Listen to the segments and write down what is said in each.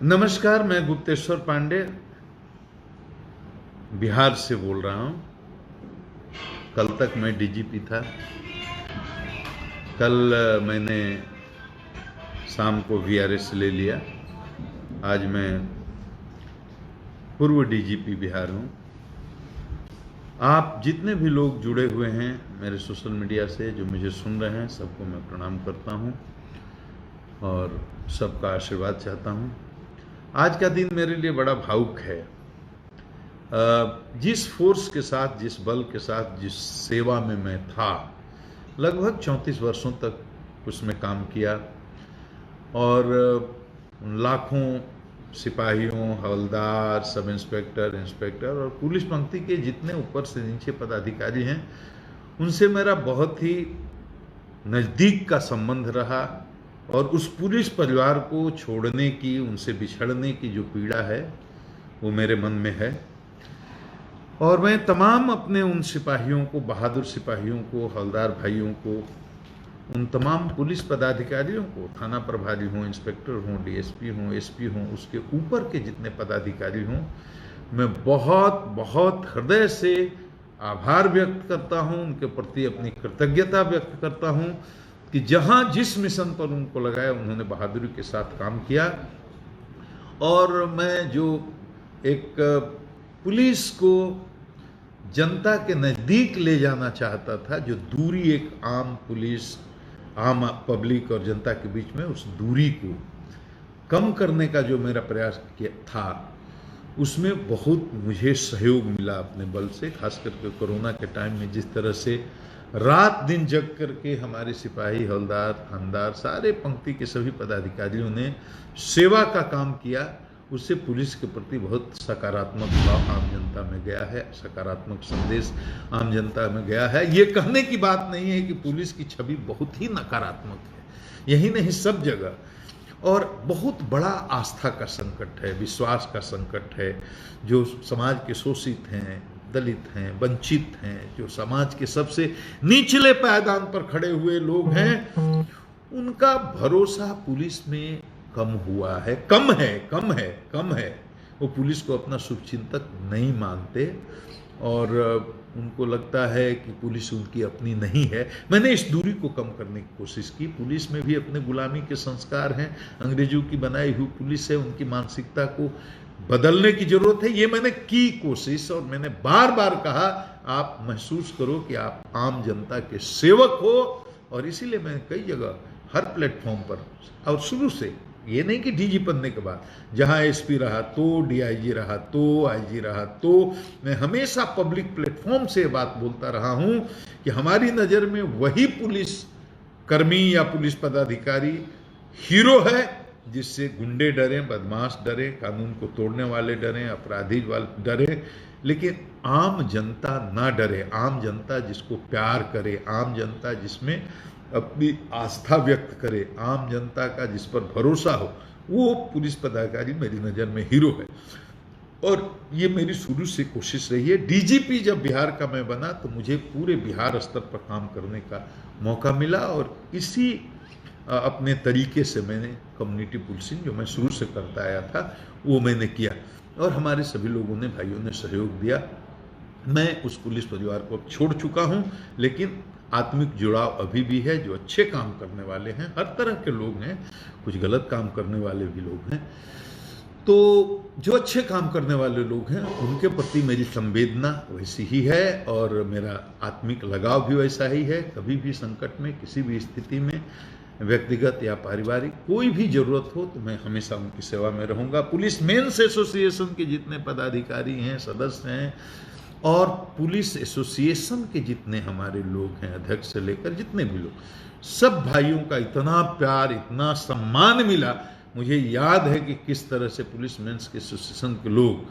नमस्कार, मैं गुप्तेश्वर पांडे बिहार से बोल रहा हूं। कल तक मैं डीजीपी था। कल मैंने शाम को वीआरएस ले लिया। आज मैं पूर्व डीजीपी बिहार हूं। आप जितने भी लोग जुड़े हुए हैं मेरे सोशल मीडिया से, जो मुझे सुन रहे हैं, सबको मैं प्रणाम करता हूं और सबका आशीर्वाद चाहता हूं। आज का दिन मेरे लिए बड़ा भावुक है। जिस फोर्स के साथ, जिस बल के साथ, जिस सेवा में मैं था, लगभग 34 वर्षों तक उसमें काम किया और लाखों सिपाहियों, हवलदार, सब इंस्पेक्टर, इंस्पेक्टर और पुलिस पंक्ति के जितने ऊपर से नीचे पदाधिकारी हैं, उनसे मेरा बहुत ही नज़दीक का संबंध रहा और उस पुलिस परिवार को छोड़ने की, उनसे बिछड़ने की जो पीड़ा है वो मेरे मन में है। और मैं तमाम अपने उन सिपाहियों को, बहादुर सिपाहियों को, हवलदार भाइयों को, उन तमाम पुलिस पदाधिकारियों को, थाना प्रभारी हों, इंस्पेक्टर हों, डीएसपी हों, एसपी हों, उसके ऊपर के जितने पदाधिकारी हों, मैं बहुत बहुत हृदय से आभार व्यक्त करता हूं, उनके प्रति अपनी कृतज्ञता व्यक्त करता हूं कि जहां जिस मिशन पर उनको लगाया, उन्होंने बहादुरी के साथ काम किया। और मैं जो एक पुलिस को जनता के नज़दीक ले जाना चाहता था, जो दूरी एक आम पुलिस, आम पब्लिक और जनता के बीच में, उस दूरी को कम करने का जो मेरा प्रयास किया था, उसमें बहुत मुझे सहयोग मिला अपने बल से। खास करके कोरोना के टाइम में जिस तरह से रात दिन जग करके हमारे सिपाही, हवलदार, थानेदार, सारे पंक्ति के सभी पदाधिकारियों ने सेवा का काम किया, उससे पुलिस के प्रति बहुत सकारात्मक भाव आम जनता में गया है, सकारात्मक संदेश आम जनता में गया है। ये कहने की बात नहीं है कि पुलिस की छवि बहुत ही नकारात्मक है, यही नहीं सब जगह। और बहुत बड़ा आस्था का संकट है, विश्वास का संकट है। जो समाज के शोषित हैं, दलित हैं, वंचित हैं, जो समाज के सबसे निचले पायदान पर खड़े हुए लोग हैं, उनका भरोसा पुलिस में कम हुआ है, कम है। वो पुलिस को अपना शुभचिंतक नहीं मानते और उनको लगता है कि पुलिस उनकी अपनी नहीं है। मैंने इस दूरी को कम करने की कोशिश की। पुलिस में भी अपने गुलामी के संस्कार हैं, अंग्रेजों की बनाई हुई पुलिस है, उनकी मानसिकता को बदलने की जरूरत है। ये मैंने की कोशिश और मैंने बार बार कहा, आप महसूस करो कि आप आम जनता के सेवक हो। और इसीलिए मैं कई जगह, हर प्लेटफॉर्म पर, और शुरू से, ये नहीं कि डीजी बनने के बाद, जहां एसपी रहा तो, डीआईजी रहा तो, आईजी रहा तो, मैं हमेशा पब्लिक प्लेटफॉर्म से बात बोलता रहा हूं कि हमारी नज़र में वही पुलिस कर्मी या पुलिस पदाधिकारी हीरो है जिससे गुंडे डरें, बदमाश डरें, कानून को तोड़ने वाले डरें, अपराधी वाले डरें, लेकिन आम जनता ना डरे। आम जनता जिसको प्यार करे, आम जनता जिसमें अपनी आस्था व्यक्त करे, आम जनता का जिस पर भरोसा हो, वो पुलिस पदाधिकारी मेरी नज़र में हीरो है। और ये मेरी शुरू से कोशिश रही है। डीजीपी जब बिहार का मैं बना तो मुझे पूरे बिहार स्तर पर काम करने का मौका मिला और इसी अपने तरीके से मैंने कम्युनिटी पुलिसिंग, जो मैं शुरू से करता आया था, वो मैंने किया और हमारे सभी लोगों ने, भाइयों ने सहयोग दिया। मैं उस पुलिस परिवार को छोड़ चुका हूं, लेकिन आत्मिक जुड़ाव अभी भी है। जो अच्छे काम करने वाले हैं, हर तरह के लोग हैं, कुछ गलत काम करने वाले भी लोग हैं, तो जो अच्छे काम करने वाले लोग हैं उनके प्रति मेरी संवेदना वैसी ही है और मेरा आत्मिक लगाव भी वैसा ही है। कभी भी संकट में, किसी भी स्थिति में, व्यक्तिगत या पारिवारिक, कोई भी जरूरत हो तो मैं हमेशा उनकी सेवा में रहूँगा। पुलिस मेंस एसोसिएशन के जितने पदाधिकारी हैं, सदस्य हैं, और पुलिस एसोसिएशन के जितने हमारे लोग हैं, अध्यक्ष से लेकर जितने भी लोग, सब भाइयों का इतना प्यार, इतना सम्मान मिला। मुझे याद है कि किस तरह से पुलिस मेंस के एसोसिएशन के लोग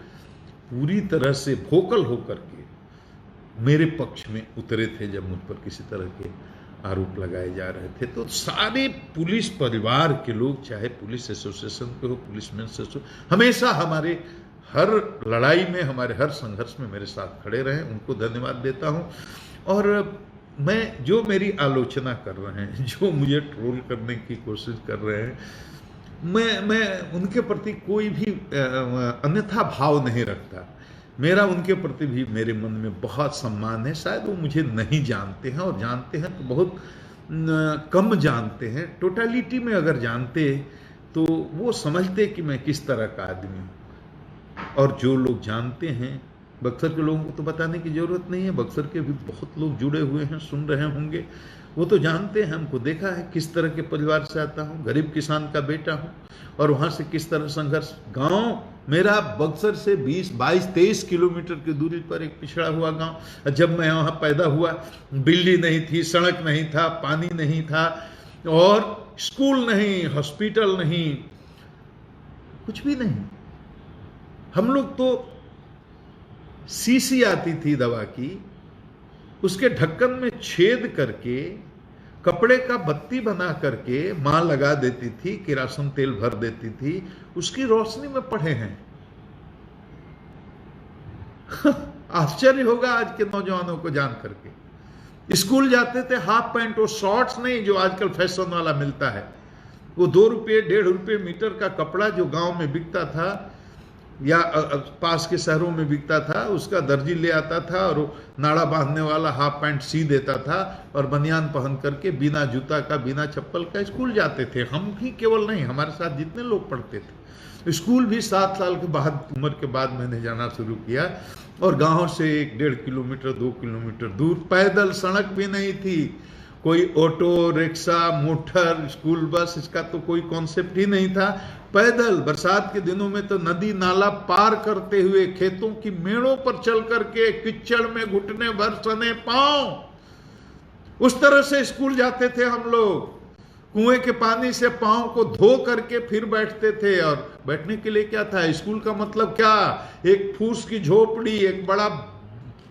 पूरी तरह से वोकल होकर के मेरे पक्ष में उतरे थे जब मुझ पर किसी तरह के आरोप लगाए जा रहे थे। तो सारे पुलिस परिवार के लोग, चाहे पुलिस एसोसिएशन के हो, पुलिस मेंस एसोसिएशन, हमेशा हमारे हर लड़ाई में, हमारे हर संघर्ष में मेरे साथ खड़े रहे। उनको धन्यवाद देता हूं। और मैं, जो मेरी आलोचना कर रहे हैं, जो मुझे ट्रोल करने की कोशिश कर रहे हैं, मैं उनके प्रति कोई भी अन्यथा भाव नहीं रखता। मेरा उनके प्रति भी मेरे मन में बहुत सम्मान है। शायद वो मुझे नहीं जानते हैं, और जानते हैं तो बहुत कम जानते हैं। टोटलिटी में अगर जानते तो वो समझते कि मैं किस तरह का आदमी हूँ। और जो लोग जानते हैं, बक्सर के लोगों को तो बताने की ज़रूरत नहीं है, बक्सर के भी बहुत लोग जुड़े हुए हैं, सुन रहे होंगे, वो तो जानते हैं, हमको देखा है किस तरह के परिवार से आता हूँ, गरीब किसान का बेटा हूँ, और वहाँ से किस तरह संघर्ष। गांव मेरा बक्सर से 20-22-23 किलोमीटर की दूरी पर एक पिछड़ा हुआ गांव। जब मैं वहाँ पैदा हुआ, बिजली नहीं थी, सड़क नहीं था, पानी नहीं था, और स्कूल नहीं, हॉस्पिटल नहीं, कुछ भी नहीं। हम लोग तो शीशी आती थी दवा की, उसके ढक्कन में छेद करके कपड़े का बत्ती बना करके मां लगा देती थी, किरासन तेल भर देती थी, उसकी रोशनी में पढ़े हैं। आश्चर्य होगा आज के नौजवानों को जान करके। स्कूल जाते थे हाफ पैंट, वो शॉर्ट्स नहीं जो आजकल फैशन वाला मिलता है, वो 2 रुपये 1.5 रुपये मीटर का कपड़ा जो गांव में बिकता था या पास के शहरों में बिकता था, उसका दर्जी ले आता था और वो नाड़ा बांधने वाला हाफ पैंट सी देता था, और बनियान पहन करके बिना जूता का बिना चप्पल का स्कूल जाते थे। हम ही केवल नहीं, हमारे साथ जितने लोग पढ़ते थे। स्कूल भी 7 साल के बाद, उम्र के बाद मैंने जाना शुरू किया, और गांव से 1-1.5 किलोमीटर 2 किलोमीटर दूर पैदल, सड़क भी नहीं थी, कोई auto rickshaw motor school bus, इसका तो कोई कॉन्सेप्ट ही नहीं था। पैदल बरसात के दिनों में तो नदी नाला पार करते हुए, खेतों की मेड़ों पर चल करके, किचड़ में घुटने भर सने पांव, उस तरह से स्कूल जाते थे हम लोग। कुएं के पानी से पांव को धो करके फिर बैठते थे। और बैठने के लिए क्या था, स्कूल का मतलब क्या, एक फूस की झोपड़ी, एक बड़ा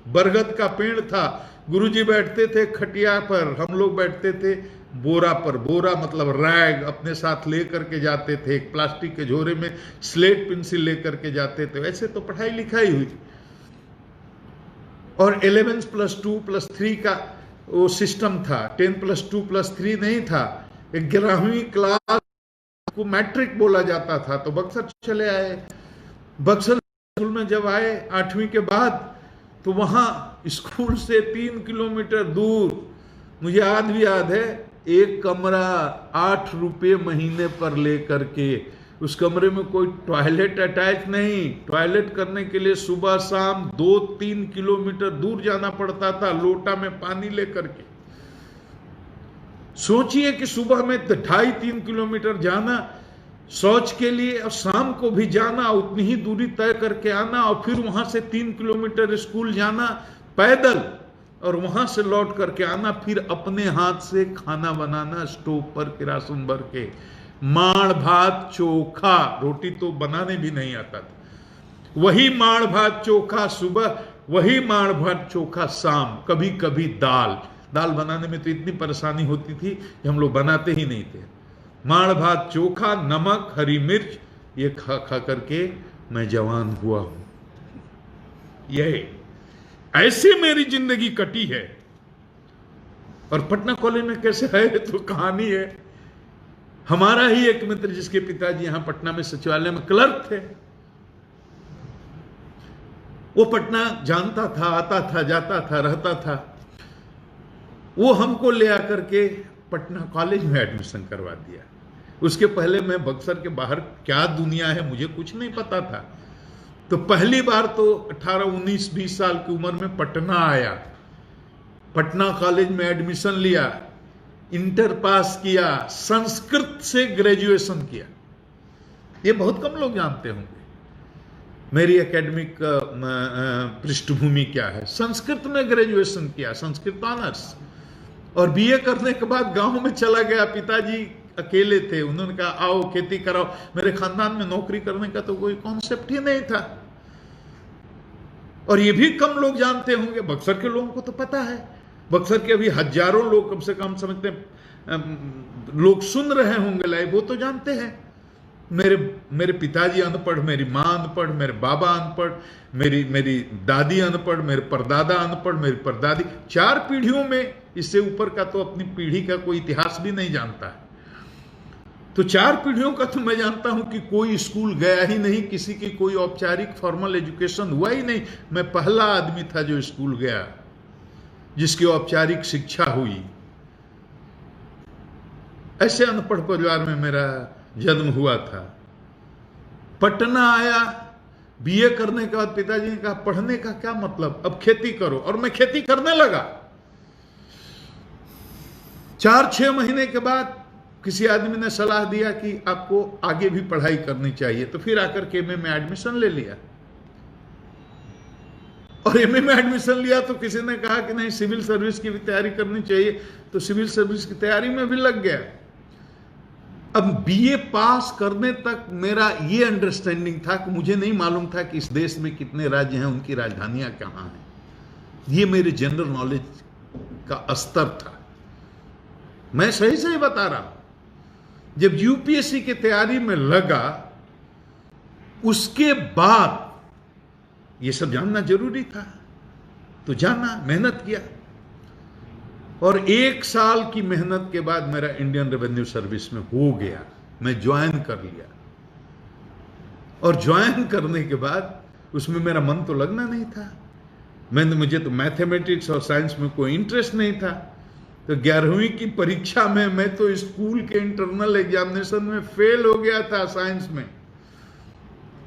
बरगद का पेड़ था, गुरुजी बैठते थे खटिया पर, हम लोग बैठते थे बोरा पर। बोरा मतलब रैग अपने साथ ले करके जाते थे, एक प्लास्टिक के झोरे में स्लेट पेंसिल ले करके जाते थे। ऐसे तो पढ़ाई लिखाई हुई। और 11 + 2 + 3 का वो सिस्टम था, 10 + 2 + 3 नहीं था। 11वीं क्लास को मैट्रिक बोला जाता था। तो बक्सर चले आए। बक्सर स्कूल में जब आए 8वीं के बाद, तो वहां स्कूल से 3 किलोमीटर दूर, मुझे आज भी याद है, एक कमरा 8 रुपये महीने पर ले करके, उस कमरे में कोई टॉयलेट अटैच नहीं। टॉयलेट करने के लिए सुबह शाम 2-3 किलोमीटर दूर जाना पड़ता था, लोटा में पानी लेकर के। सोचिए कि सुबह में 2.5-3 किलोमीटर जाना शौच के लिए, और शाम को भी जाना, उतनी ही दूरी तय करके आना, और फिर वहां से 3 किलोमीटर स्कूल जाना पैदल, और वहां से लौट करके आना, फिर अपने हाथ से खाना बनाना स्टोव पर किरासन भर के। माड़ भात चोखा, रोटी तो बनाने भी नहीं आता था, वही माड़ भात चोखा सुबह, वही माड़ भात चोखा शाम, कभी कभी दाल। दाल बनाने में तो इतनी परेशानी होती थी कि हम लोग बनाते ही नहीं थे। माड़ भात चोखा, नमक, हरी मिर्च, ये खा खा करके मैं जवान हुआ हूं। यही ऐसे मेरी जिंदगी कटी है। और पटना कॉलेज में कैसे है तो कहानी है। हमारा ही एक मित्र, जिसके पिताजी यहां पटना में सचिवालय में क्लर्क थे, वो पटना जानता था, आता था, जाता था, रहता था। वो हमको ले आकर के पटना कॉलेज में एडमिशन करवा दिया। उसके पहले मैं बक्सर के बाहर क्या दुनिया है मुझे कुछ नहीं पता था। तो पहली बार तो 18, 19, 20 साल की उम्र में पटना आया, पटना कॉलेज में एडमिशन लिया, इंटर पास किया, संस्कृत से ग्रेजुएशन किया। ये बहुत कम लोग जानते होंगे मेरी एकेडमिक पृष्ठभूमि क्या है। संस्कृत में ग्रेजुएशन किया, संस्कृत ऑनर्स, और बीए करने के बाद गांव में चला गया। पिताजी अकेले थे, उन्होंने कहा आओ खेती कराओ। मेरे खानदान में नौकरी करने का तो कोई कॉन्सेप्ट ही नहीं था, और ये भी कम लोग जानते होंगे। बक्सर के लोगों को तो पता है, बक्सर के अभी हजारों लोग कम से कम समझते लोग सुन रहे होंगे लाइव, वो तो जानते हैं। मेरे पिताजी अनपढ़, मेरी माँ अनपढ़, मेरे बाबा अनपढ़, मेरी दादी अनपढ़, मेरे परदादा अनपढ़, मेरी परदादी, 4 पीढ़ियों में, इससे ऊपर का तो अपनी पीढ़ी का कोई इतिहास भी नहीं जानता है। तो 4 पीढ़ियों का तो मैं जानता हूं कि कोई स्कूल गया ही नहीं, किसी की कोई औपचारिक फॉर्मल एजुकेशन हुआ ही नहीं। मैं पहला आदमी था जो स्कूल गया, जिसकी औपचारिक शिक्षा हुई। ऐसे अनपढ़ परिवार में मेरा जन्म हुआ था। पटना आया, बीए करने के बाद पिताजी ने कहा पढ़ने का क्या मतलब, अब खेती करो, और मैं खेती करने लगा। 4-6 महीने के बाद किसी आदमी ने सलाह दिया कि आपको आगे भी पढ़ाई करनी चाहिए, तो फिर आकर के एमए में एडमिशन ले लिया। और एमए में एडमिशन लिया तो किसी ने कहा कि नहीं सिविल सर्विस की भी तैयारी करनी चाहिए, तो सिविल सर्विस की तैयारी में भी लग गया। अब बीए पास करने तक मेरा ये अंडरस्टैंडिंग था कि मुझे नहीं मालूम था कि इस देश में कितने राज्य हैं, उनकी राजधानियां कहां हैं। ये मेरे जनरल नॉलेज का स्तर था। मैं सही सही बता रहा हूं। जब यूपीएससी की तैयारी में लगा, उसके बाद ये सब जानना जरूरी था, तो जाना, मेहनत किया। और 1 साल की मेहनत के बाद मेरा इंडियन रेवेन्यू सर्विस में हो गया। मैं ज्वाइन कर लिया, और ज्वाइन करने के बाद उसमें मेरा मन तो लगना नहीं था। मुझे तो मैथमेटिक्स और साइंस में कोई इंटरेस्ट नहीं था। तो 11वीं की परीक्षा में मैं तो स्कूल के इंटरनल एग्जामिनेशन में फेल हो गया था साइंस में।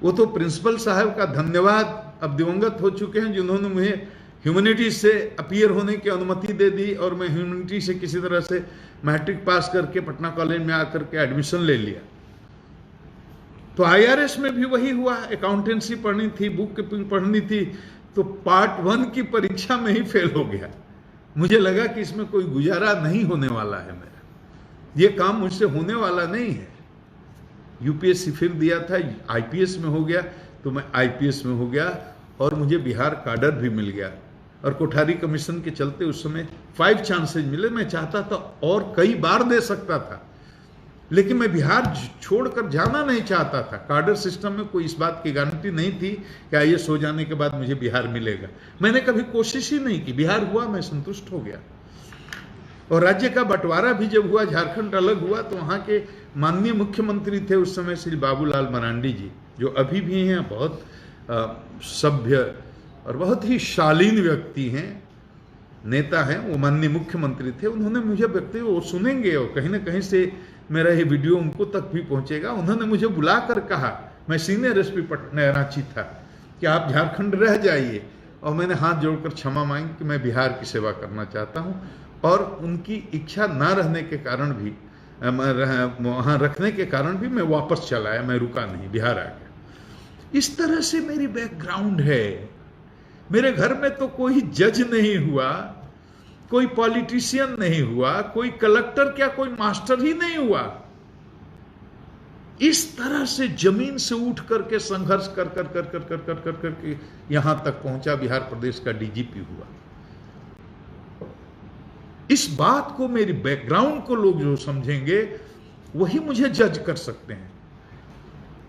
वो तो प्रिंसिपल साहब का धन्यवाद, अब दिवंगत हो चुके हैं, जिन्होंने मुझे ह्यूमैनिटीज से अपीयर होने की अनुमति दे दी, और मैं ह्यूमैनिटी से किसी तरह से मैट्रिक पास करके पटना कॉलेज में आकर के एडमिशन ले लिया। तो आईआरएस में भी वही हुआ, अकाउंटेंसी पढ़नी थी, बुक पढ़नी थी, तो पार्ट 1 की परीक्षा में ही फेल हो गया। मुझे लगा कि इसमें कोई गुजारा नहीं होने वाला है, मेरा ये काम मुझसे होने वाला नहीं है। यूपीएससी फिर दिया था, आईपीएस में हो गया, तो मैं आईपीएस में हो गया, और मुझे बिहार काडर भी मिल गया। और कोठारी कमीशन के चलते उस समय 5 चांसेस मिले। मैं चाहता था और कई बार दे सकता था, लेकिन मैं बिहार छोड़कर जाना नहीं चाहता था। कार्डर सिस्टम में कोई इस बात की गारंटी नहीं थी कि आईएएस हो जाने के बाद मुझे बिहार मिलेगा। मैंने कभी कोशिश ही नहीं की, बिहार हुआ, मैं संतुष्ट हो गया। और राज्य का बंटवारा भी जब हुआ, झारखंड अलग हुआ, तो वहाँ के माननीय मुख्यमंत्री थे उस समय श्री बाबूलाल मरांडी जी, जो अभी भी हैं, बहुत सभ्य और बहुत ही शालीन व्यक्ति हैं, नेता हैं, वो माननीय मुख्यमंत्री थे। उन्होंने मुझे व्यक्ति, वो सुनेंगे और कहीं ना कहीं से मेरा ये वीडियो उनको तक भी पहुंचेगा, उन्होंने मुझे बुलाकर कहा, मैं सीनियर एसपी पटना रांची था, कि आप झारखंड रह जाइए। और मैंने हाथ जोड़कर क्षमा मांगी कि मैं बिहार की सेवा करना चाहता हूँ। और उनकी इच्छा ना रहने के कारण भी, वहाँ रखने के कारण भी मैं वापस चला आया, मैं रुका नहीं, बिहार आ गया। इस तरह से मेरी बैकग्राउंड है। मेरे घर में तो कोई जज नहीं हुआ, कोई पॉलिटिशियन नहीं हुआ, कोई कलेक्टर क्या, कोई मास्टर ही नहीं हुआ। इस तरह से जमीन से उठ करके संघर्ष कर कर कर कर कर कर कर करके यहां तक पहुंचा, बिहार प्रदेश का डीजीपी हुआ। इस बात को, मेरी बैकग्राउंड को लोग जो समझेंगे वही मुझे जज कर सकते हैं।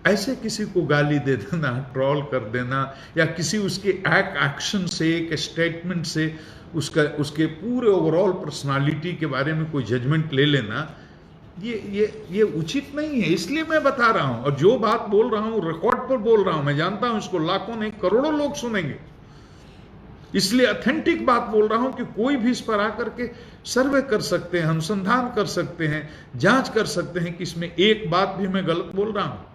ऐसे किसी को गाली दे देना, ट्रोल कर देना, या किसी उसके एक्शन से, एक स्टेटमेंट से उसके पूरे ओवरऑल पर्सनालिटी के बारे में कोई जजमेंट ले लेना, ये उचित नहीं है। इसलिए मैं बता रहा हूं, और जो बात बोल रहा हूं रिकॉर्ड पर बोल रहा हूं। मैं जानता हूं इसको लाखों नहीं करोड़ों लोग सुनेंगे, इसलिए ऑथेंटिक बात बोल रहा हूं कि कोई भी इस पर आकर के सर्वे कर सकते हैं, अनुसंधान कर सकते हैं, जांच कर सकते हैं कि इसमें एक बात भी मैं गलत बोल रहा हूं।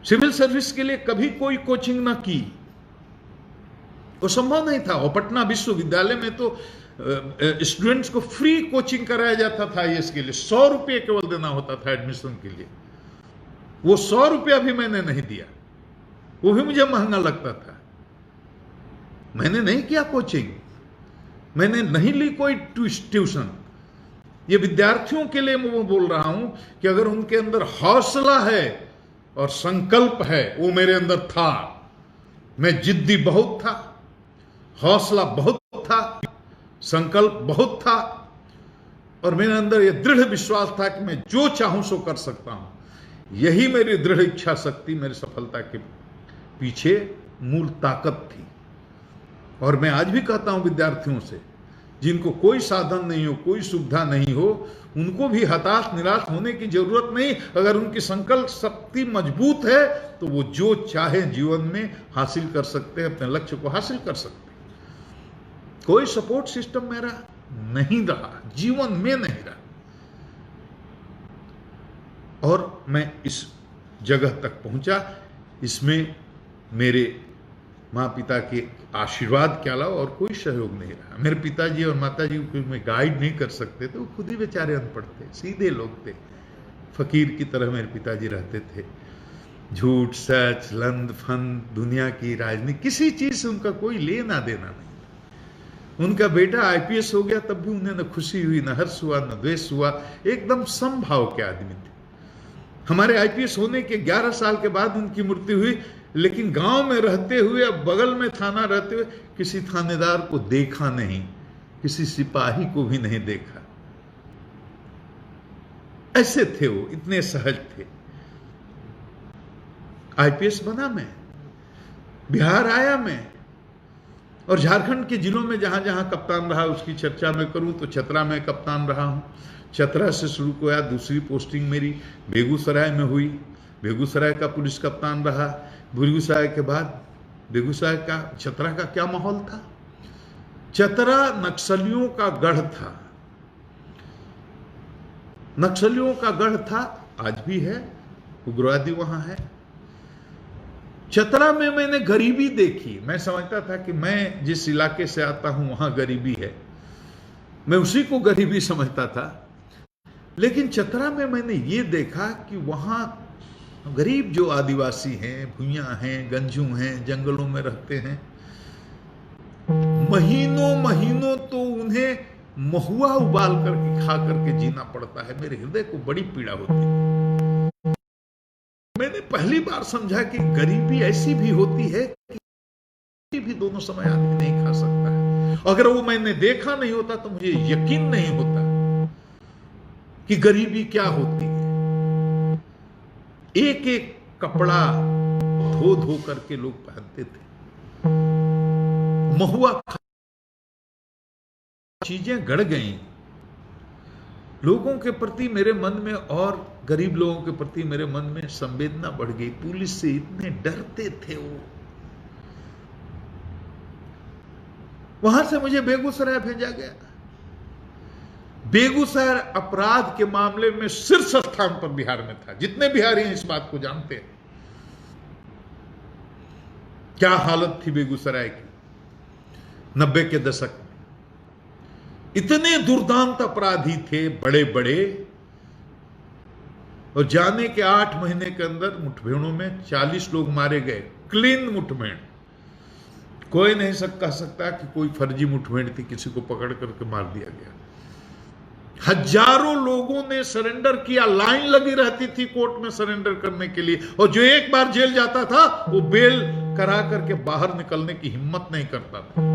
सिविल सर्विस के लिए कभी कोई कोचिंग ना की, वो संभव नहीं था। और पटना विश्वविद्यालय में तो स्टूडेंट्स को फ्री कोचिंग कराया जाता था आईएएस के लिए, 100 रुपये केवल देना होता था एडमिशन के लिए। वो 100 रुपया भी मैंने नहीं दिया, वो भी मुझे महंगा लगता था। मैंने नहीं किया कोचिंग, मैंने नहीं ली कोई ट्यूशन। ये विद्यार्थियों के लिए मैं बोल रहा हूं कि अगर उनके अंदर हौसला है और संकल्प है, वो मेरे अंदर था। मैं जिद्दी बहुत था, हौसला बहुत था, संकल्प बहुत था, और मेरे अंदर यह दृढ़ विश्वास था कि मैं जो चाहूं सो कर सकता हूं। यही मेरी दृढ़ इच्छा शक्ति मेरी सफलता के पीछे मूल ताकत थी। और मैं आज भी कहता हूं विद्यार्थियों से, जिनको कोई साधन नहीं हो, कोई सुविधा नहीं हो, उनको भी हताश निराश होने की जरूरत नहीं। अगर उनकी संकल्प शक्ति मजबूत है तो वो जो चाहे जीवन में हासिल कर सकते हैं, अपने लक्ष्य को हासिल कर सकते हैं। कोई सपोर्ट सिस्टम मेरा नहीं रहा, जीवन में नहीं रहा, और मैं इस जगह तक पहुंचा। इसमें मेरे माँ पिता के आशीर्वाद के अलावा और कोई सहयोग नहीं रहा। मेरे पिताजी और माताजी को मैं गाइड नहीं कर सकते थे, वो खुद ही बेचारे अनपढ़ थे, सीधे लोग थे, फकीर की तरह मेरे पिताजी रहते थे। झूठ सच लंद फंद दुनिया की राजनीति किसी चीज से उनका कोई लेना देना नहीं। उनका बेटा आईपीएस हो गया तब भी उन्हें न खुशी हुई, न हर्ष हुआ, न द्वेष हुआ, एकदम समभाव के आदमी थे। हमारे आईपीएस होने के 11 साल के बाद उनकी मृत्यु हुई, लेकिन गांव में रहते हुए, अब बगल में थाना रहते हुए, किसी थानेदार को देखा नहीं, किसी सिपाही को भी नहीं देखा। ऐसे थे वो, इतने सहज थे। आईपीएस बना मैं, बिहार आया मैं, और झारखंड के जिलों में जहां जहां कप्तान रहा उसकी चर्चा मैं करूं तो छतरा में कप्तान रहा हूं। छतरा से शुरू किया, दूसरी पोस्टिंग मेरी बेगूसराय में हुई, बेगूसराय का पुलिस कप्तान रहा। बेगूसराय के बाद बेगूसराय का छतरा का क्या माहौल था? छतरा नक्सलियों का गढ़ था, नक्सलियों का गढ़ था, आज भी है, उग्रवादी वहां है। छतरा में मैंने गरीबी देखी। मैं समझता था कि मैं जिस इलाके से आता हूं वहां गरीबी है, मैं उसी को गरीबी समझता था। लेकिन छतरा में मैंने ये देखा कि वहां गरीब जो आदिवासी हैं, भुइयां हैं, गंजू हैं, जंगलों में रहते हैं, महीनों महीनों तो उन्हें महुआ उबाल करके खा करके जीना पड़ता है। मेरे हृदय को बड़ी पीड़ा होती है। मैंने पहली बार समझा कि गरीबी ऐसी भी होती है कि भी दोनों समय आदमी नहीं खा सकता है। अगर वो मैंने देखा नहीं होता तो मुझे यकीन नहीं होता कि गरीबी क्या होती है। एक एक कपड़ा धो धो करके लोग पहनते थे, महुआ चीजें गड़ गई लोगों के प्रति मेरे मन में, और गरीब लोगों के प्रति मेरे मन में संवेदना बढ़ गई। पुलिस से इतने डरते थे वो। वहां से मुझे बेगूसराय भेजा गया। बेगूसराय अपराध के मामले में शीर्ष स्थान पर बिहार में था। जितने बिहारी हैं इस बात को जानते हैं क्या हालत थी बेगूसराय की 90 के दशक में। इतने दुर्दांत अपराधी थे, बड़े बड़े, और जाने के 8 महीने के अंदर मुठभेड़ों में 40 लोग मारे गए। क्लीन मुठभेड़, कोई नहीं कह सकता कि कोई फर्जी मुठभेड़ थी, किसी को पकड़ करके मार दिया गया। हजारों लोगों ने सरेंडर किया, लाइन लगी रहती थी कोर्ट में सरेंडर करने के लिए, और जो एक बार जेल जाता था वो बेल करा करके बाहर निकलने की हिम्मत नहीं करता था।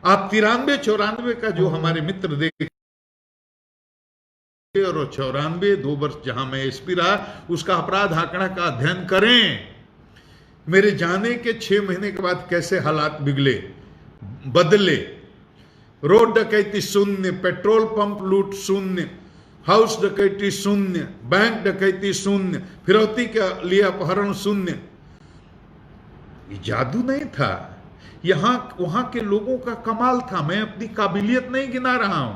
आप 93-94 का जो हमारे मित्र देखे, और 94 2 वर्ष जहां मैं एसपी रहा, उसका अपराध आंकड़ा का अध्ययन करें। मेरे जाने के 6 महीने के बाद कैसे हालात बिगड़े, बदले। रोड डकैती शून्य, पेट्रोल पंप लूट शून्य, हाउस डकैती शून्य, बैंक डकैती शून्य, फिरौती के लिए अपहरण शून्य। ये जादू नहीं था, यहां वहां के लोगों का कमाल था। मैं अपनी काबिलियत नहीं गिना रहा हूं,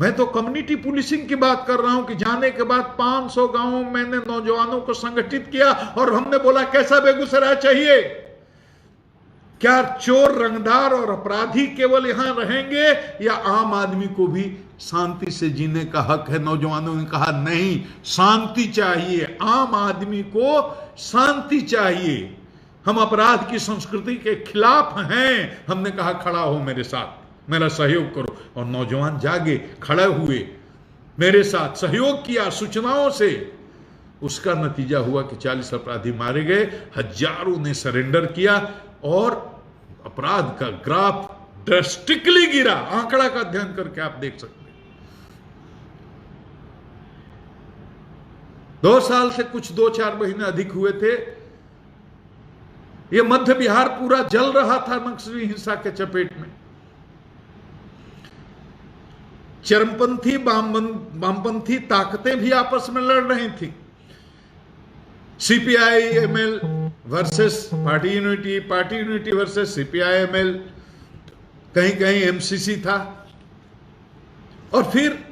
मैं तो कम्युनिटी पुलिसिंग की बात कर रहा हूं कि जाने के बाद 500 गांवों में मैंने नौजवानों को संगठित किया, और हमने बोला कैसा बेगूसराय चाहिए? क्या चोर, रंगदार और अपराधी केवल यहां रहेंगे, या आम आदमी को भी शांति से जीने का हक है? नौजवानों ने कहा नहीं, शांति चाहिए, आम आदमी को शांति चाहिए, हम अपराध की संस्कृति के खिलाफ हैं। हमने कहा खड़ा हो मेरे साथ, मेरा सहयोग करो, और नौजवान जागे, खड़े हुए, मेरे साथ सहयोग किया सूचनाओं से। उसका नतीजा हुआ कि 40 अपराधी मारे गए, हजारों ने सरेंडर किया, और अपराध का ग्राफ ड्रास्टिकली गिरा। आंकड़ा का अध्ययन करके आप देख सकते हैं। 2 साल से कुछ 2-4 महीने अधिक हुए थे, यह मध्य बिहार पूरा जल रहा था नक्सली हिंसा के चपेट में। चरमपंथी वामपंथी ताकतें भी आपस में लड़ रही थी। CPI ML versus party unity versus CPI ML, कहीं कहीं एमसीसी था। और फिर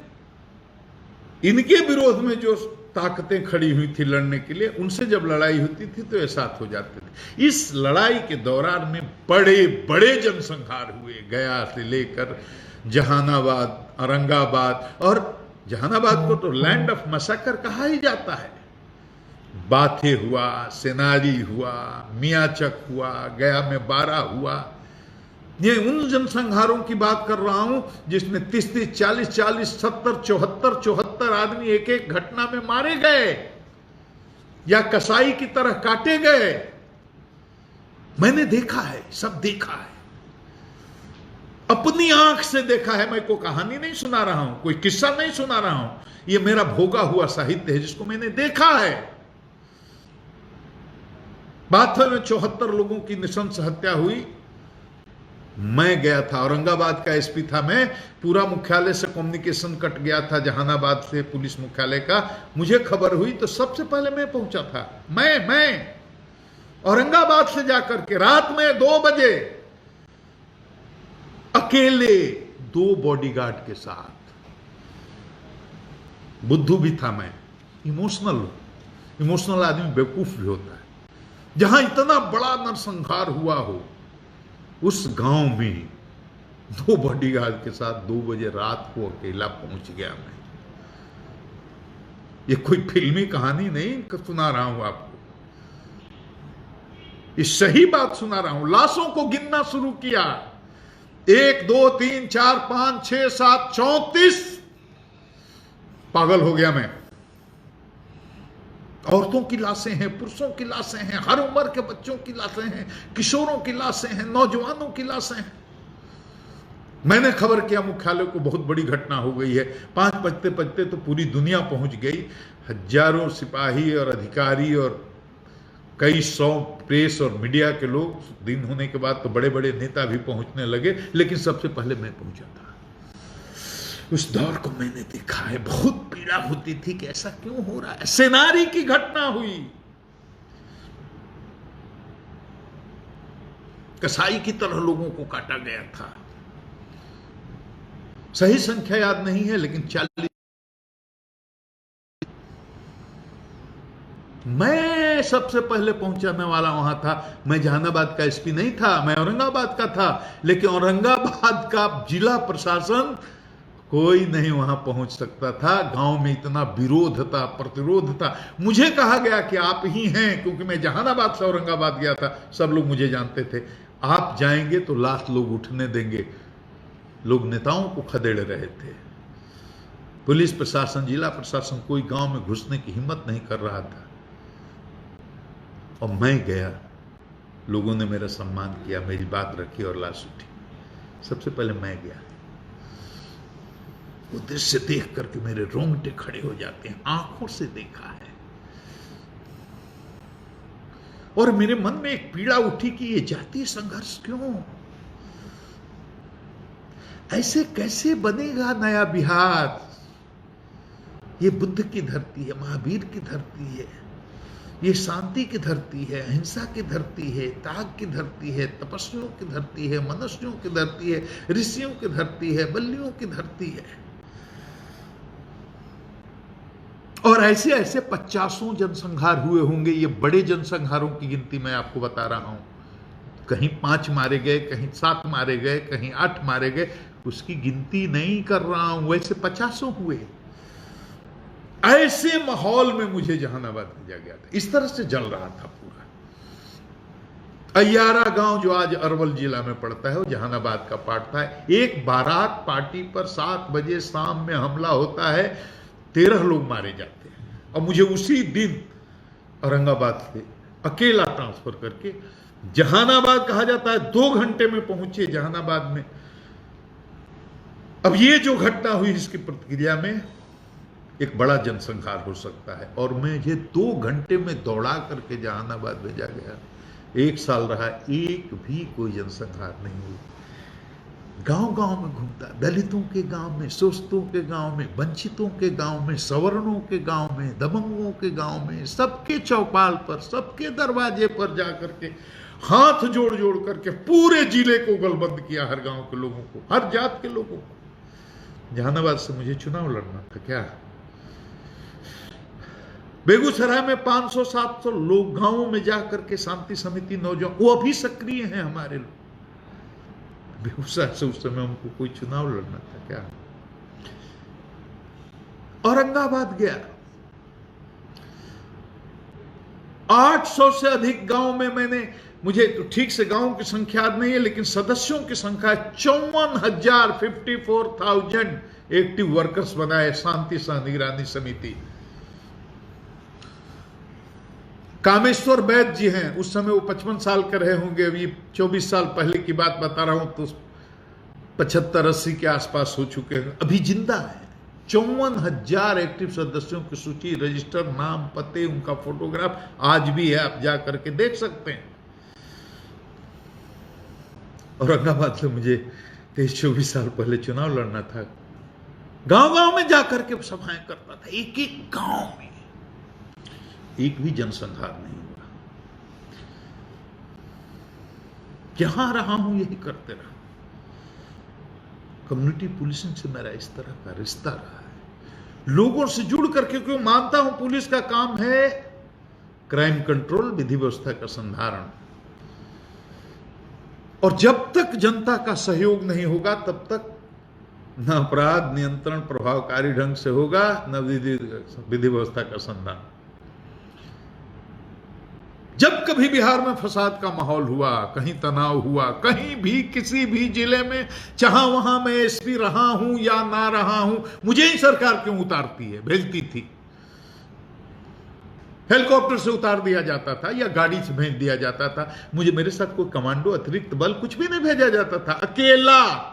इनके विरोध में जो ताकतें खड़ी हुई थी लड़ने के लिए, उनसे जब लड़ाई होती थी तो ये साथ हो जाते थे। इस लड़ाई के दौरान में बड़े बड़े जनसंहार हुए, गया से लेकर जहानाबाद, औरंगाबाद, और जहानाबाद को तो लैंड ऑफ मसाकर कहा ही जाता है। बाथे हुआ, सेनारी हुआ, मियाचक हुआ, गया में 12 हुआ। ये उन जनसंहारों की बात कर रहा हूं जिसमें 30-30, 40-40, 70, 74 आदमी एक एक घटना में मारे गए या कसाई की तरह काटे गए। मैंने देखा है, सब देखा है, अपनी आंख से देखा है। मैं कोई कहानी नहीं सुना रहा हूं, कोई किस्सा नहीं सुना रहा हूं, यह मेरा भोगा हुआ साहित्य है जिसको मैंने देखा है। बाथर में 74 लोगों की नृशंस हत्या हुई। मैं गया था, औरंगाबाद का एसपी था मैं, पूरा मुख्यालय से कम्युनिकेशन कट गया था, जहानाबाद से पुलिस मुख्यालय का। मुझे खबर हुई तो सबसे पहले मैं पहुंचा था। मैं औरंगाबाद से जाकर के रात में 2 बजे अकेले 2 बॉडीगार्ड के साथ, बुद्धू भी था मैं, इमोशनल आदमी बेवकूफ भी होता है। जहां इतना बड़ा नरसंहार हुआ हो, उस गांव में 2 बॉडीगार्ड के साथ 2 बजे रात को अकेला पहुंच गया मैं। ये कोई फिल्मी कहानी नहीं सुना रहा हूं आपको, ये सही बात सुना रहा हूं। लाशों को गिनना शुरू किया, 1 2 3 4 5 6 7 34। पागल हो गया मैं। औरतों की लाशें हैं, पुरुषों की लाशें हैं, हर उम्र के बच्चों की लाशें हैं, किशोरों की लाशें हैं, नौजवानों की लाशें हैं। मैंने खबर किया मुख्यालय को, बहुत बड़ी घटना हो गई है। 5 बजते बजते तो पूरी दुनिया पहुंच गई, हजारों सिपाही और अधिकारी और कई 100 प्रेस और मीडिया के लोग। दिन होने के बाद तो बड़े बड़े नेता भी पहुंचने लगे, लेकिन सबसे पहले मैं पहुंचा था। उस दौर को मैंने देखा है, बहुत पीड़ा होती थी कि ऐसा क्यों हो रहा है। सेनारी की घटना हुई, कसाई की तरह लोगों को काटा गया था। सही संख्या याद नहीं है, लेकिन 40। मैं सबसे पहले पहुंचाने वाला वहां था। मैं जहानाबाद का एसपी नहीं था, मैं औरंगाबाद का था, लेकिन औरंगाबाद का जिला प्रशासन कोई नहीं वहां पहुंच सकता था। गांव में इतना विरोध था, प्रतिरोध था। मुझे कहा गया कि आप ही हैं, क्योंकि मैं जहानाबाद से औरंगाबाद गया था, सब लोग मुझे जानते थे। आप जाएंगे तो लाख लोग उठने देंगे। लोग नेताओं को खदेड़ रहे थे। पुलिस प्रशासन, जिला प्रशासन, कोई गांव में घुसने की हिम्मत नहीं कर रहा था। और मैं गया, लोगों ने मेरा सम्मान किया, मेरी बात रखी और लाश उठी। सबसे पहले मैं गया। वो दृश्य देख करके मेरे रोंगटे खड़े हो जाते हैं, आंखों से देखा है। और मेरे मन में एक पीड़ा उठी कि ये जातीय संघर्ष क्यों? ऐसे कैसे बनेगा नया बिहार? ये बुद्ध की धरती है, महावीर की धरती है, ये शांति की धरती है, अहिंसा की धरती है, त्याग की धरती है, तपस्वियों की धरती है, मनुष्यों की धरती है, ऋषियों की धरती है, बल्लियों की धरती है। और ऐसे ऐसे 50 जनसंहार हुए होंगे। ये बड़े जनसंहारों की गिनती मैं आपको बता रहा हूं। कहीं 5 मारे गए, कहीं 7 मारे गए, कहीं 8 मारे गए, उसकी गिनती नहीं कर रहा हूं। वैसे 50 हुए। ऐसे माहौल में मुझे जहानाबाद भेजा गया था। इस तरह से जल रहा था पूरा। अय्यारा गांव जो आज अरवल जिला में पड़ता है, वो जहानाबाद का पार्ट था। एक बारात पार्टी पर 7 बजे शाम में हमला होता है, 13 लोग मारे जाते हैं। और मुझे उसी दिन औरंगाबाद से अकेला ट्रांसफर करके जहानाबाद, कहा जाता है 2 घंटे में पहुंचे जहानाबाद में। अब ये जो घटना हुई, इसकी प्रतिक्रिया में एक बड़ा जनसंहार हो सकता है। और मुझे 2 घंटे में दौड़ा करके जहानाबाद भेजा गया। 1 साल रहा, एक भी कोई जनसंहार नहीं हुई। गांव गांव में घूमता, दलितों के गांव में, शोषितों के गांव में, वंचितों के गांव में, सवर्णों के गांव में, दबंगों के गांव में, सबके चौपाल पर, सबके दरवाजे पर जाकर के हाथ जोड़ जोड़ करके पूरे जिले को गलबंद किया, हर गांव के लोगों को, हर जात के लोगों को। जहानाबाद से मुझे चुनाव लड़ना था क्या? बेगूसराय में 500-700 लोग गांवों में जाकर के शांति समिति नौजवान, वो अभी सक्रिय हैं हमारे लोग। बेगूसराय से उस समय हमको कोई चुनाव लड़ना था क्या? औरंगाबाद गया, 800 से अधिक गांव में मैंने, मुझे तो ठीक से गांव की संख्या याद नहीं है, लेकिन सदस्यों की संख्या 54,000 एक्टिव वर्कर्स बनाए शांति सह निगरानी समिति। कामेश्वर वैद्य जी हैं, उस समय वो 55 साल के रहे होंगे, अभी 24 साल पहले की बात बता रहा हूं, तो 75-80 के आसपास हो चुके हैं, अभी जिंदा है। 54,000 एक्टिव सदस्यों की सूची, रजिस्टर, नाम, पते, उनका फोटोग्राफ आज भी है, आप जा करके देख सकते हैं। औरंगाबाद से मुझे 23-24 साल पहले चुनाव लड़ना था। गांव गांव में जाकर के सभाएं करता था, एक एक गांव में, एक भी जनसंहार नहीं हुआ। जहां रहा हूं यही करते रहा। कम्युनिटी पुलिसिंग से मेरा इस तरह का रिश्ता रहा है, लोगों से जुड़ करके, क्यों मानता हूं पुलिस का काम है क्राइम कंट्रोल, विधि व्यवस्था का संधारण, और जब तक जनता का सहयोग नहीं होगा तब तक न अपराध नियंत्रण प्रभावकारी ढंग से होगा, न विधि व्यवस्था का संधारण। जब कभी बिहार में फसाद का माहौल हुआ, कहीं तनाव हुआ, कहीं भी किसी भी जिले में, चाहे वहां मैं एसपी रहा हूं या ना रहा हूं, मुझे ही सरकार क्यों उतारती है, भेजती थी। हेलीकॉप्टर से उतार दिया जाता था या गाड़ी से भेज दिया जाता था मुझे। मेरे साथ कोई कमांडो, अतिरिक्त बल कुछ भी नहीं भेजा जाता था, अकेला।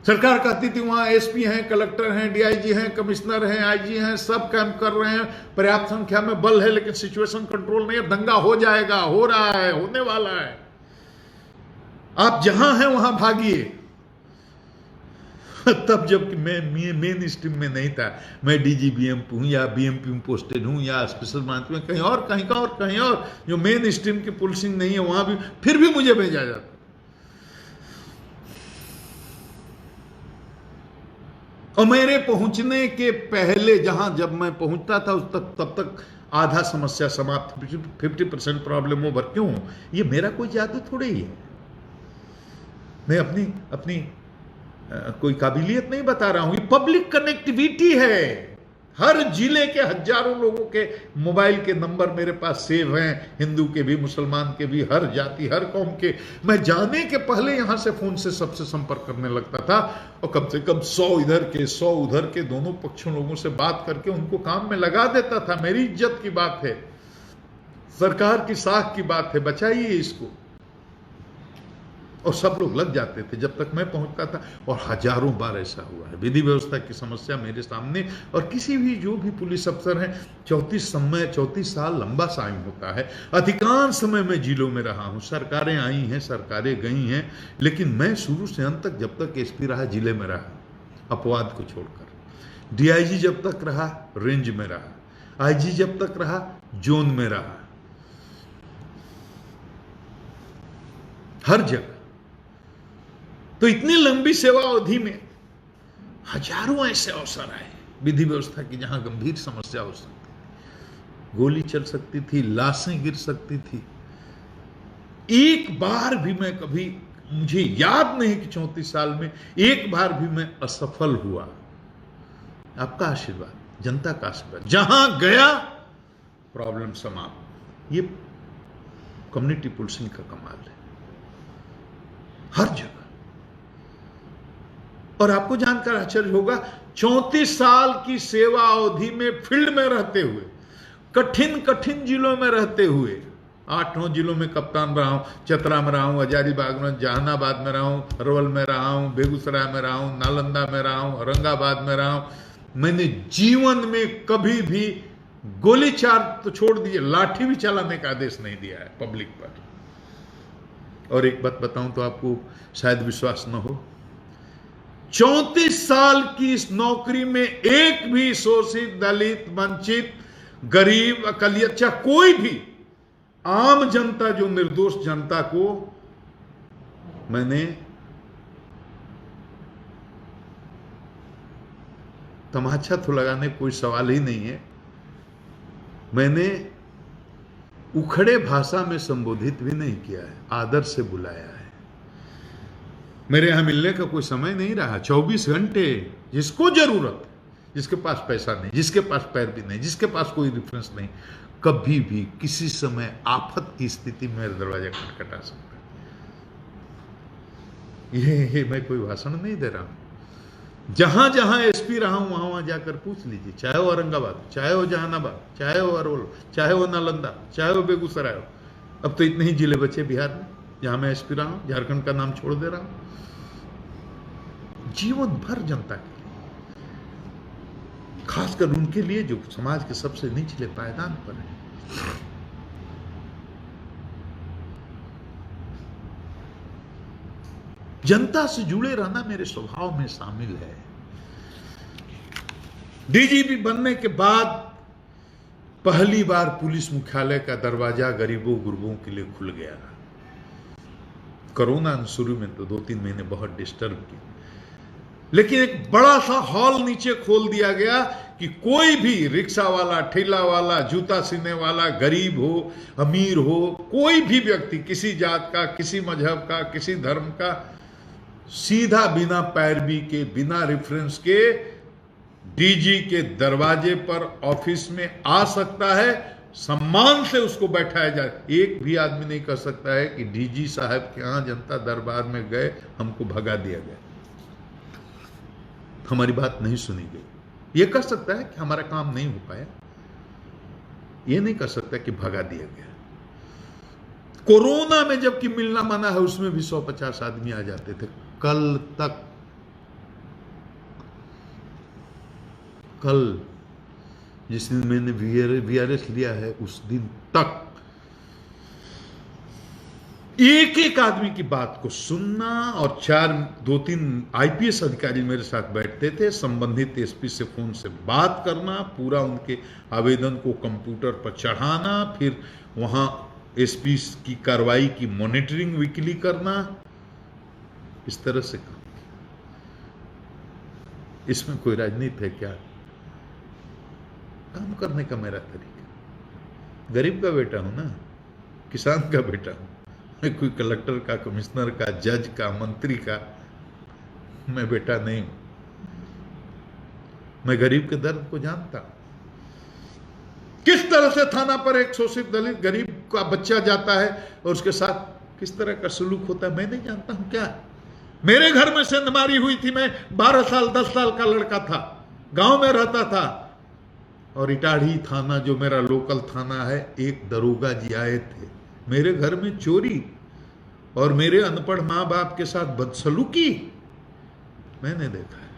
सरकार कहती थी वहां एसपी हैं, कलेक्टर हैं, डीआईजी हैं, कमिश्नर हैं, आईजी हैं, सब कैंप कर रहे हैं, पर्याप्त संख्या में बल है, लेकिन सिचुएशन कंट्रोल नहीं है, दंगा हो जाएगा, हो रहा है, होने वाला है, आप जहां हैं वहां भागिए। तब जब मैं मेन स्ट्रीम में नहीं था, मैं डीजीबीएमपी हूं या बीएमपी में पोस्टेड हूं या स्पेशल ब्रांच में कहीं और, कहीं का और, कहीं और, जो मेन स्ट्रीम की पुलिसिंग नहीं है वहां भी, फिर भी मुझे भेजा जाता। और मेरे पहुंचने के पहले जहां जब मैं पहुंचता था उस तक, तब तक आधा समस्या समाप्त, 50% प्रॉब्लम ओवर। क्यों? ये मेरा कोई जादू थोड़े ही है, मैं अपनी कोई काबिलियत नहीं बता रहा हूं, ये पब्लिक कनेक्टिविटी है। हर जिले के हजारों लोगों के मोबाइल के नंबर मेरे पास सेव हैं, हिंदू के भी, मुसलमान के भी, हर जाति, हर कौम के। मैं जाने के पहले यहां से फोन से सबसे संपर्क करने लगता था, और कम से कम 100 इधर के 100 उधर के, दोनों पक्षों लोगों से बात करके उनको काम में लगा देता था। मेरी इज्जत की बात है, सरकार की साख की बात है, बचाइए इसको। और सब लोग लग जाते थे जब तक मैं पहुंचता था, और हजारों बार ऐसा हुआ है। विधि व्यवस्था की समस्या मेरे सामने, और किसी भी जो भी पुलिस अफसर हैं, 34 साल लंबा टाइम होता है। अधिकांश समय मैं जिलों में रहा हूं, सरकारें आई हैं, सरकारें गई हैं, लेकिन मैं शुरू से अंत तक, जब तक एसपी रहा, जिले में रहा, अपवाद को छोड़कर। डीआईजी जब तक रहा, रेंज में रहा, आईजी जब तक रहा, जोन में रहा, हर जगह। तो इतनी लंबी सेवा अवधि में हजारों ऐसे अवसर आए विधि व्यवस्था की, जहां गंभीर समस्या हो सकती थी, गोली चल सकती थी, लाशें गिर सकती थी। एक बार भी मैं कभी, मुझे याद नहीं कि 34 साल में एक बार भी मैं असफल हुआ। आपका आशीर्वाद, जनता का आशीर्वाद, जहां गया प्रॉब्लम समाप्त। ये कम्युनिटी पुलिसिंग का कमाल है, हर जगह। और आपको जानकर आश्चर्य होगा, 34 साल की सेवा अवधि में फील्ड में रहते हुए, कठिन जिलों में रहते हुए, 8-9 जिलों में कप्तान रहा हूं, चतरा में रहा हूं, हजारीबाग में, जहानाबाद में रहा हूं, अरवल में रहा हूं, बेगूसराय में रहा हूं, नालंदा में रहा हूं, औरंगाबाद में रहा हूं। मैंने जीवन में कभी भी गोली चार तो छोड़ दिए, लाठी भी चलाने का आदेश नहीं दिया है पब्लिक पर। और एक बात बताऊं तो आपको शायद विश्वास न हो, 34 साल की इस नौकरी में एक भी शोषित, दलित, वंचित, गरीब, अकलियत, चाहे कोई भी आम जनता, जो निर्दोष जनता को मैंने तमाचा तो लगाने कोई सवाल ही नहीं है, मैंने उखड़े भाषा में संबोधित भी नहीं किया है, आदर से बुलाया है। मेरे यहां मिलने का कोई समय नहीं रहा, 24 घंटे जिसको जरूरत है, जिसके पास पैसा नहीं, जिसके पास पैर भी नहीं, जिसके पास कोई रेफरेंस नहीं, कभी भी किसी समय आफत की स्थिति में मेरा दरवाजा खटखटा सकता है। ये मैं कोई भाषण नहीं दे रहा हूं। जहां जहां एसपी रहा हूं वहां वहां जाकर पूछ लीजिए, चाहे वो औरंगाबाद, चाहे वो जहानाबाद, चाहे वो अरवल, चाहे वो नालंदा, चाहे वो बेगूसराय हो। अब तो इतने ही जिले बचे बिहार में जहां मैं एसपी रहा हूं, झारखंड का नाम छोड़ दे रहा हूं। जीवन भर जनता के लिए, खासकर उनके लिए जो समाज के सबसे निचले पायदान पर है। जनता से जुड़े रहना मेरे स्वभाव में शामिल है। डीजीपी बनने के बाद पहली बार पुलिस मुख्यालय का दरवाजा गरीबों गुरबों के लिए खुल गया। कोरोना शुरू में तो 2-3 महीने बहुत डिस्टर्ब की, लेकिन एक बड़ा सा हॉल नीचे खोल दिया गया कि कोई भी रिक्शा वाला, ठेला वाला, जूता सीने वाला, गरीब हो, अमीर हो, कोई भी व्यक्ति, किसी जात का, किसी मजहब का, किसी धर्म का, सीधा बिना पैरवी के, बिना रेफरेंस के डीजी के दरवाजे पर ऑफिस में आ सकता है। सम्मान से उसको बैठाया जाए। एक भी आदमी नहीं कह सकता है कि डीजी साहब के यहां जनता दरबार में गए, हमको भगा दिया गया, हमारी बात नहीं सुनी गई। यह कह सकता है कि हमारा काम नहीं हो पाया, यह नहीं कह सकता कि भगा दिया गया। कोरोना में जबकि मिलना मना है, उसमें भी 150 आदमी आ जाते थे। कल जिस दिन मैंने वीआरएस लिया है, उस दिन तक एक एक आदमी की बात को सुनना, और 2-3 आईपीएस अधिकारी मेरे साथ बैठते थे, संबंधित एसपी से फोन से बात करना, पूरा उनके आवेदन को कंप्यूटर पर चढ़ाना, फिर वहां एसपी की कार्रवाई की मॉनिटरिंग वीकली करना, इस तरह से काम। इसमें कोई राजनीति है क्या? काम करने का मेरा तरीका। गरीब का बेटा हूं ना, किसान का बेटा हूं, मैं कोई कलेक्टर का, कमिश्नर का, जज का, मंत्री का मैं बेटा नहीं हूं। मैं गरीब के दर्द को जानता हूं। किस तरह से थाना पर एक शोषित दलित गरीब का बच्चा जाता है और उसके साथ किस तरह का सलूक होता है, मैं नहीं जानता हूं क्या? मेरे घर में सेंधमारी हुई थी, मैं 12 साल 10 साल का लड़का था, गांव में रहता था, और इटाढ़ी थाना जो मेरा लोकल थाना है, एक दरोगा जी आए थे, मेरे घर में चोरी और मेरे अनपढ़ मां बाप के साथ बदसलूकी मैंने देखा है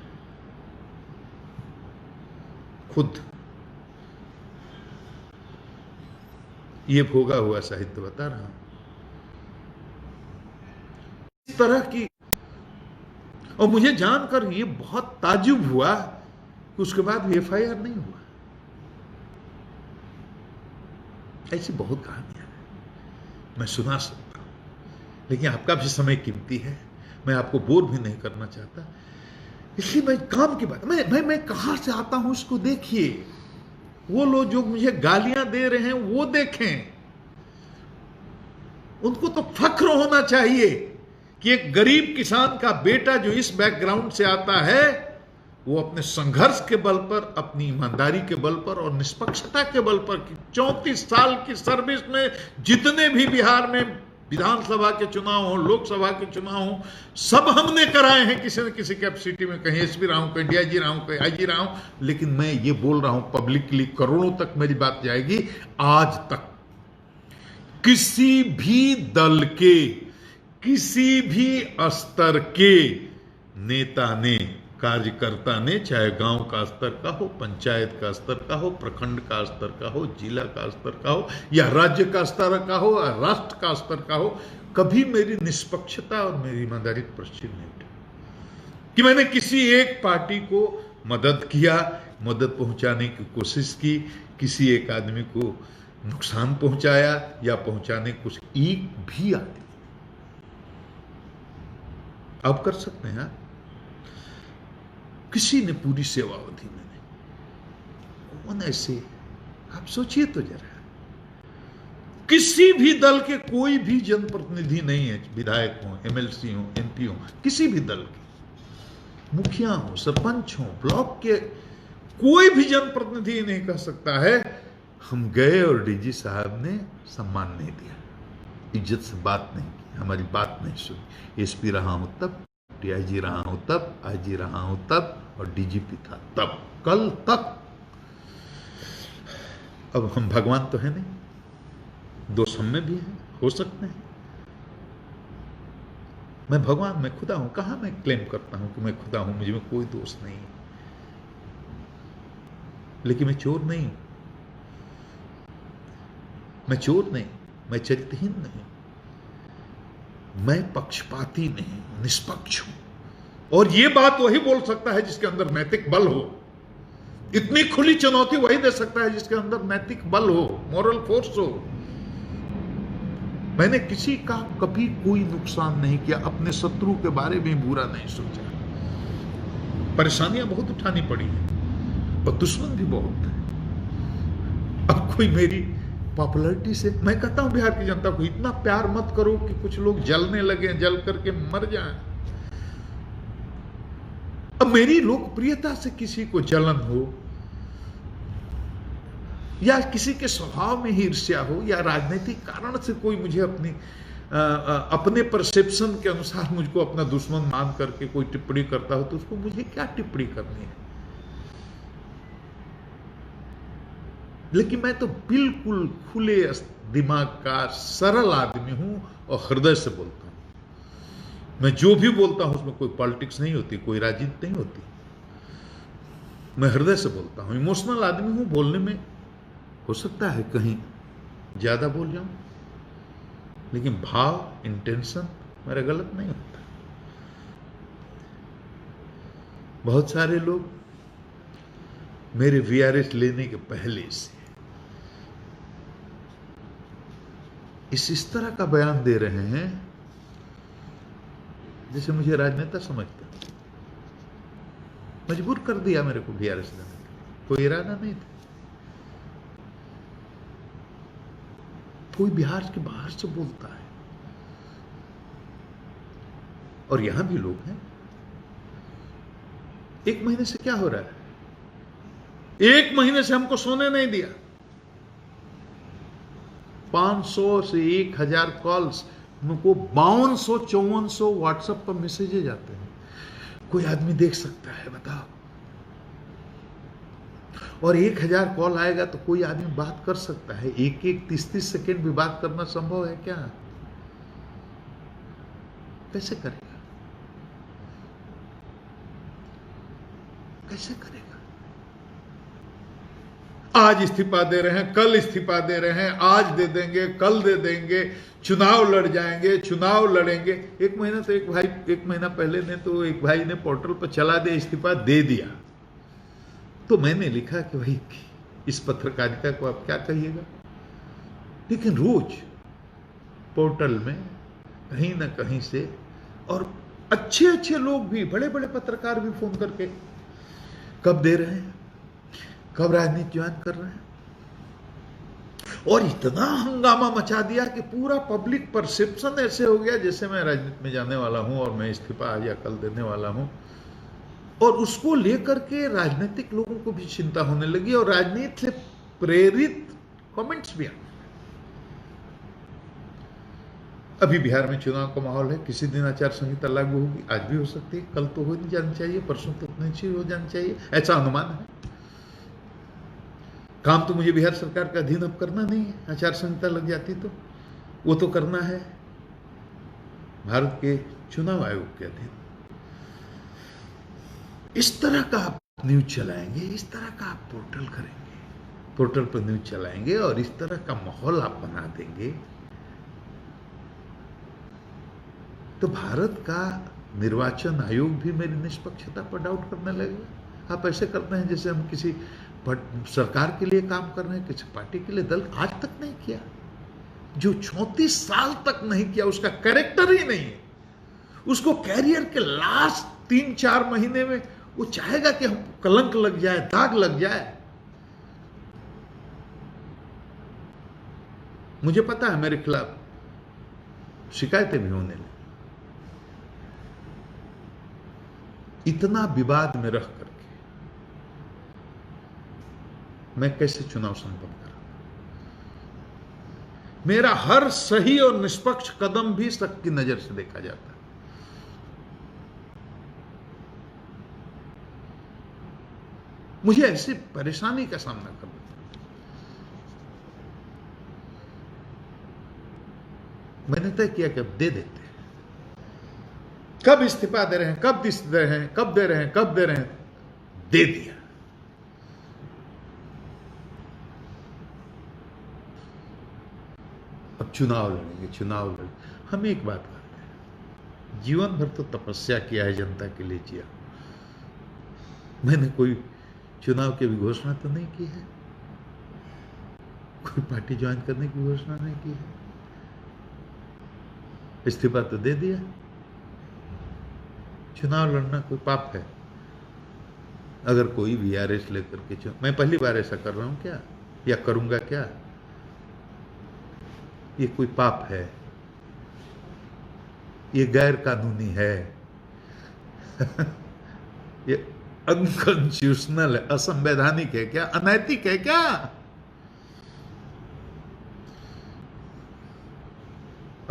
खुद। ये भोगा हुआ साहित्य बता रहा हूं। इस तरह की, और मुझे जानकर ये बहुत ताज्जुब हुआ कि उसके बाद एफआईआर नहीं हुआ। ऐसी बहुत कहानियां हैं, मैं सुना सकता हूं, लेकिन आपका भी समय कीमती है, मैं आपको बोर भी नहीं करना चाहता, इसलिए मैं काम की बात, मैं कहां से आता हूं इसको देखिए। वो लोग जो मुझे गालियां दे रहे हैं वो देखें, उनको तो फख्र होना चाहिए कि एक गरीब किसान का बेटा जो इस बैकग्राउंड से आता है, वो अपने संघर्ष के बल पर, अपनी ईमानदारी के बल पर और निष्पक्षता के बल पर, 34 साल की सर्विस में जितने भी बिहार में विधानसभा के चुनाव हो, लोकसभा के चुनाव हो, सब हमने कराए हैं किसी न किसी कैपेसिटी में। कहीं एसपी रहा हूं, कहीं डीआईजी रहा हूं, कहीं आईजी रहा हूं, लेकिन मैं ये बोल रहा हूं पब्लिकली, करोड़ों तक मेरी बात जाएगी, आज तक किसी भी दल के, किसी भी स्तर के नेता ने कार्यकर्ता ने, चाहे गांव का स्तर का हो, पंचायत का स्तर का हो, प्रखंड का स्तर का हो, जिला का स्तर का हो, या राज्य का स्तर का हो, या राष्ट्र का स्तर का हो, कभी मेरी निष्पक्षता और मेरी ईमानदारी पर प्रश्न नहीं उठा कि मैंने किसी एक पार्टी को मदद किया, मदद पहुंचाने की कोशिश की, किसी एक आदमी को नुकसान पहुंचाया या पहुंचाने कुछ एक भी आदमी। आप कर सकते हैं, किसी ने पूरी सेवा अवधि में नहीं। कौन ऐसे, आप सोचिए तो जरा, किसी भी दल के कोई भी जनप्रतिनिधि नहीं है, विधायक हो, एमएलसी हो, एमपी हो, किसी भी दल के मुखिया हो, सरपंच हो, ब्लॉक के कोई भी जनप्रतिनिधि नहीं कह सकता है हम गए और डीजी साहब ने सम्मान नहीं दिया, इज्जत से बात नहीं की, हमारी बात नहीं सुनी। एसपी रहा हूं तब, डीआईजी रहा हूं तब, आईजी रहा हूं तब, और डीजीपी था तब, कल तक। अब हम भगवान तो है नहीं, दोष हम में भी है, हो सकते हैं। मैं भगवान, मैं खुदा हूं, कहां मैं क्लेम करता हूं कि मैं खुदा हूं, मुझे में कोई दोष नहीं है। लेकिन मैं चोर नहीं हूं, मैं चोर नहीं, मैं चरित्रहीन नहीं, मैं पक्षपाती नहीं, निष्पक्ष हूं। और यह बात वही बोल सकता है जिसके अंदर नैतिक बल हो। इतनी खुली चुनौती वही दे सकता है जिसके अंदर नैतिक बल हो, मॉरल फोर्स हो। मैंने किसी का कभी कोई नुकसान नहीं किया, अपने शत्रु के बारे में बुरा नहीं सोचा। परेशानियां बहुत उठानी पड़ी हैं और दुश्मन भी बहुत है। अब कोई मेरी पॉपुलैरिटी से, मैं कहता हूं बिहार की जनता को, इतना प्यार मत करो कि कुछ लोग जलने लगे, जल करके मर जाएं। अब मेरी लोकप्रियता से किसी को जलन हो, या किसी के स्वभाव में ही ईर्ष्या हो, या राजनीतिक कारण से कोई मुझे अपने परसेप्शन के अनुसार मुझको अपना दुश्मन मान करके कोई टिप्पणी करता हो, तो उसको मुझे क्या टिप्पणी करनी है। लेकिन मैं तो बिल्कुल खुले दिमाग का सरल आदमी हूं और हृदय से बोलता हूं। मैं जो भी बोलता हूं उसमें कोई पॉलिटिक्स नहीं होती, कोई राजनीति नहीं होती। मैं हृदय से बोलता हूं, इमोशनल आदमी हूं। बोलने में हो सकता है कहीं ज्यादा बोल जाऊं, लेकिन भाव, इंटेंशन मेरा गलत नहीं होता। बहुत सारे लोग मेरे वीआरएस लेने के पहले से इस तरह का बयान दे रहे हैं जैसे मुझे राजनेता समझते हैं। मजबूर कर दिया मेरे को वीआरएस लेने के लिए, कोई इरादा नहीं था। कोई बिहार के बाहर से बोलता है, और यहां भी लोग हैं। 1 महीने से क्या हो रहा है? 1 महीने से हमको सोने नहीं दिया। 500 से 1000 कॉल्स, हमको 5200-5400 व्हाट्सएप पर मैसेजेज आते हैं। कोई आदमी देख सकता है, बताओ। और 1000 कॉल आएगा तो कोई आदमी बात कर सकता है। 30-30 सेकेंड भी बात करना संभव है क्या? कैसे करेगा? कैसे करेगा? आज इस्तीफा दे रहे हैं, कल इस्तीफा दे रहे हैं, आज दे देंगे, कल दे देंगे, चुनाव लड़ जाएंगे, चुनाव लड़ेंगे। 1 महीना तो एक भाई, 1 महीना पहले ने तो एक भाई ने पोर्टल पर चला दिया, इस्तीफा दे दिया। तो मैंने लिखा कि भाई इस पत्रकारिता को आप क्या कहिएगा। लेकिन रोज पोर्टल में कहीं ना कहीं से, और अच्छे अच्छे लोग भी, बड़े बड़े पत्रकार भी फोन करके कब दे रहे हैं, कब राजनीति ज्वाइन कर रहे हैं। और इतना हंगामा मचा दिया कि पूरा पब्लिक परसेप्शन ऐसे हो गया जैसे मैं राजनीति में जाने वाला हूं और मैं इस्तीफा आज या कल देने वाला हूं। और उसको लेकर के राजनीतिक लोगों को भी चिंता होने लगी, और राजनीति से प्रेरित कमेंट्स भी आए। अभी बिहार में चुनाव का माहौल है, किसी दिन आचार संहिता लागू होगी, आज भी हो सकती है, कल तो हो नहीं जानी चाहिए, परसों तक नहीं हो जानी चाहिए, ऐसा अनुमान है। काम तो मुझे बिहार सरकार का अधीन अब करना नहीं है। आचार संहिता लग जाती तो वो तो करना है भारत के चुनाव आयोग के अधीन। इस तरह का आप न्यूज चलाएंगे, इस तरह का आप पोर्टल करेंगे, पोर्टल पर न्यूज चलाएंगे और इस तरह का माहौल आप बना देंगे, तो भारत का निर्वाचन आयोग भी मेरी निष्पक्षता पर डाउट करने लगेगा। आप ऐसे करते हैं जैसे हम किसी सरकार के लिए काम कर रहे हैं, किसी पार्टी के लिए, दल आज तक नहीं किया। जो 34 साल तक नहीं किया, उसका कैरेक्टर ही नहीं है। उसको कैरियर के लास्ट 3-4 महीने में वो चाहेगा कि हम कलंक लग जाए, दाग लग जाए। मुझे पता है मेरे खिलाफ शिकायतें भी होने लगी। इतना विवाद में रह करके मैं कैसे चुनाव संपन्न करूं? मेरा हर सही और निष्पक्ष कदम भी शक की नजर से देखा जाता है। मुझे ऐसी परेशानी का सामना करना पड़ता। मैंने तय किया कि अब दे देते हैं। कब इस्तीफा दे रहे हैं, कब दे रहे हैं, कब दे रहे हैं, कब दे रहे हैं, दे दिया। अब चुनाव लड़ेंगे, चुनाव लड़ेंगे। हम एक बात करते हैं, जीवन भर तो तपस्या किया है, जनता के लिए जिया। मैंने कोई चुनाव की भी घोषणा तो नहीं की है, कोई पार्टी ज्वाइन करने की घोषणा नहीं की है, इस्तीफा तो दे दिया। चुनाव लड़ना कोई पाप है? अगर कोई वीआरएस लेकर के मैं पहली बार ऐसा कर रहा हूं क्या, या करूंगा क्या? ये कोई पाप है? ये गैर कानूनी है। ये अनकॉन्स्टिट्यूशनल है, असंवैधानिक है क्या, अनैतिक है क्या?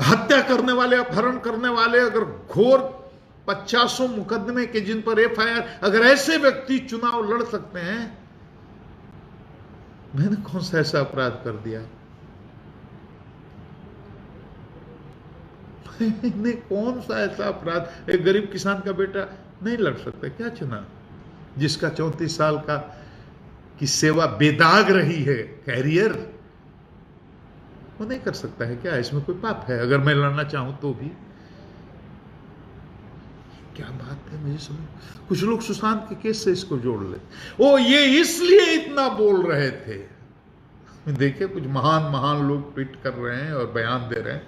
हत्या करने वाले, अपहरण करने वाले, अगर घोर 50 मुकदमे के जिन पर एफआईआर, अगर ऐसे व्यक्ति चुनाव लड़ सकते हैं, मैंने कौन सा ऐसा अपराध कर दिया? मैंने कौन सा ऐसा अपराध? एक गरीब किसान का बेटा नहीं लड़ सकता क्या चुनाव, जिसका 34 साल का की सेवा बेदाग रही है, कैरियर, वो नहीं कर सकता है क्या? इसमें कोई पाप है अगर मैं लड़ना चाहूं तो भी? क्या बात है, मुझे समझ। कुछ लोग सुशांत के केस से इसको जोड़ ले, ओ ये इसलिए इतना बोल रहे थे। देखिए कुछ महान महान लोग ट्वीट कर रहे हैं और बयान दे रहे हैं,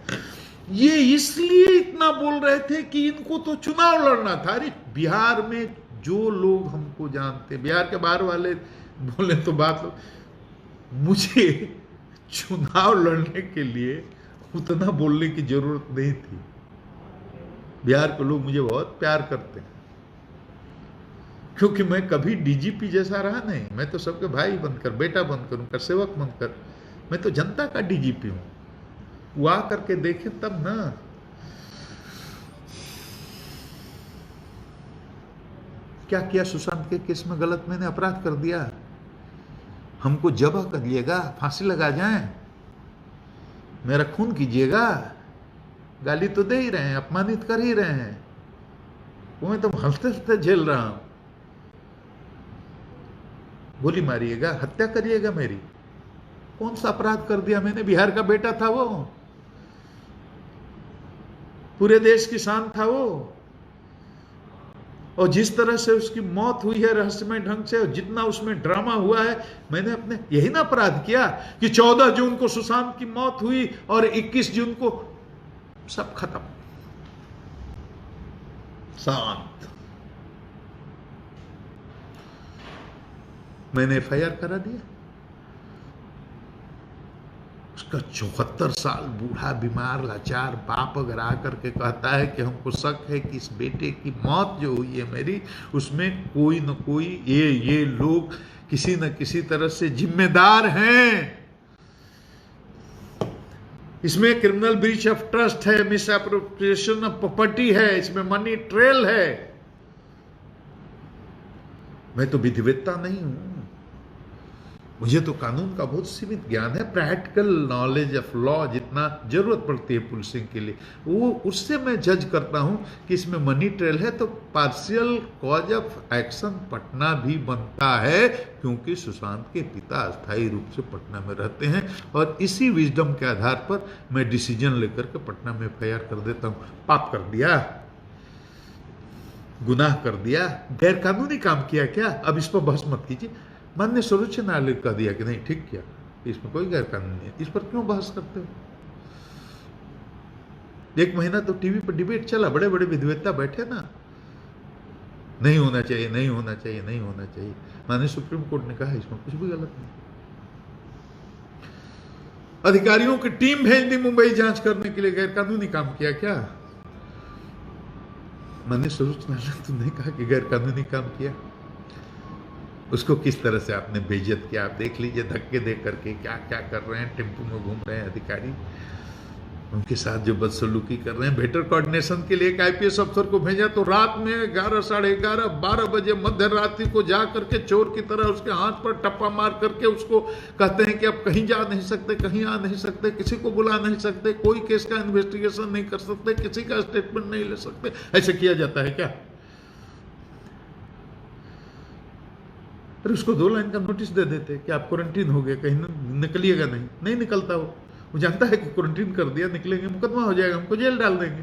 ये इसलिए इतना बोल रहे थे कि इनको तो चुनाव लड़ना था। अरे बिहार में जो लोग हमको जानते, बिहार के बाहर वाले बोले तो बात, मुझे चुनाव लड़ने के लिए उतना बोलने की जरूरत नहीं थी। बिहार के लोग मुझे बहुत प्यार करते हैं, क्योंकि मैं कभी डीजीपी जैसा रहा नहीं। मैं तो सबके भाई बनकर, बेटा बनकर, उनका सेवक बनकर, मैं तो जनता का डीजीपी हूं। वो आ करके देखे तब ना। क्या किया सुशांत के केस में गलत? मैंने अपराध कर दिया, हमको जबह करिएगा, फांसी लगा जाए, मेरा खून कीजिएगा, गाली तो दे ही रहे हैं, अपमानित कर ही रहे हैं, वो मैं तो हंसते हंसते झेल रहा हूं। गोली मारिएगा, हत्या करिएगा मेरी, कौन सा अपराध कर दिया मैंने? बिहार का बेटा था वो, पूरे देश की शान था वो, और जिस तरह से उसकी मौत हुई है रहस्यमय ढंग से, और जितना उसमें ड्रामा हुआ है, मैंने अपने यही ना अपराध किया कि 14 जून को सुशांत की मौत हुई और 21 जून को सब खत्म, शांत। मैंने एफआईआर करा दिया। उसका 74 साल बूढ़ा बीमार लाचार बाप अगर आकर के कहता है कि हमको शक है कि इस बेटे की मौत जो हुई है मेरी, उसमें कोई न कोई ये लोग किसी न किसी तरह से जिम्मेदार हैं, इसमें क्रिमिनल ब्रीच ऑफ ट्रस्ट है, मिस एप्रोप्रिएशन ऑफ प्रॉपर्टी है, इसमें मनी ट्रेल है, मैं तो विधिवेत्ता नहीं हूं, मुझे तो कानून का बहुत सीमित ज्ञान है, प्रैक्टिकल नॉलेज ऑफ लॉ जितना जरूरत पड़ती है पुलिसिंग के लिए, वो उससे मैं जज करता हूं कि इसमें मनी ट्रेल है तो partial cause of action Patna भी बनता है, क्योंकि सुशांत के पिता अस्थायी रूप से पटना में रहते हैं और इसी विजडम के आधार पर मैं डिसीजन लेकर के पटना में FIR कर देता हूं। पाप कर दिया, गुनाह कर दिया, गैर कानूनी काम किया क्या? अब इस पर बहस मत कीजिए। माननीय सर्वोच्च न्यायालय कह दिया कि नहीं ठीक किया, इसमें कोई गैर कानून नहीं है, इस पर क्यों बहस करते हो? 1 महीना तो टीवी पर डिबेट चला, बड़े बड़े विद्वता बैठे ना, नहीं होना चाहिए, नहीं होना चाहिए, नहीं होना चाहिए। माननीय सुप्रीम कोर्ट ने कहा इसमें कुछ भी गलत नहीं। अधिकारियों की टीम भेज दी मुंबई जांच करने के लिए, गैर कानूनी काम किया क्या? माननीय सर्वोच्च न्यायालय तुमने कहा कि गैर कानूनी काम किया, उसको किस तरह से आपने बेइज्जत किया। आप देख लीजिए, धक्के दे करके क्या क्या कर रहे हैं, टेम्पो में घूम रहे हैं अधिकारी, उनके साथ जो बदसलूकी कर रहे हैं। बेटर कोऑर्डिनेशन के लिए एक IPS अफसर को भेजा तो रात में 11, साढ़े 11, 12 बजे मध्य रात्रि को जा करके चोर की तरह उसके हाथ पर टप्पा मार करके उसको कहते हैं कि अब कहीं जा नहीं सकते, कहीं आ नहीं सकते, किसी को बुला नहीं सकते, कोई केस का इन्वेस्टिगेशन नहीं कर सकते, किसी का स्टेटमेंट नहीं ले सकते। ऐसे किया जाता है क्या? अरे उसको 2 लाइन का नोटिस दे देते कि आप क्वारंटीन हो गए, कहीं निकलिएगा नहीं। नहीं निकलता वो जानता है कि क्वारंटीन कर दिया, निकलेंगे मुकदमा हो जाएगा, हमको जेल डाल देंगे।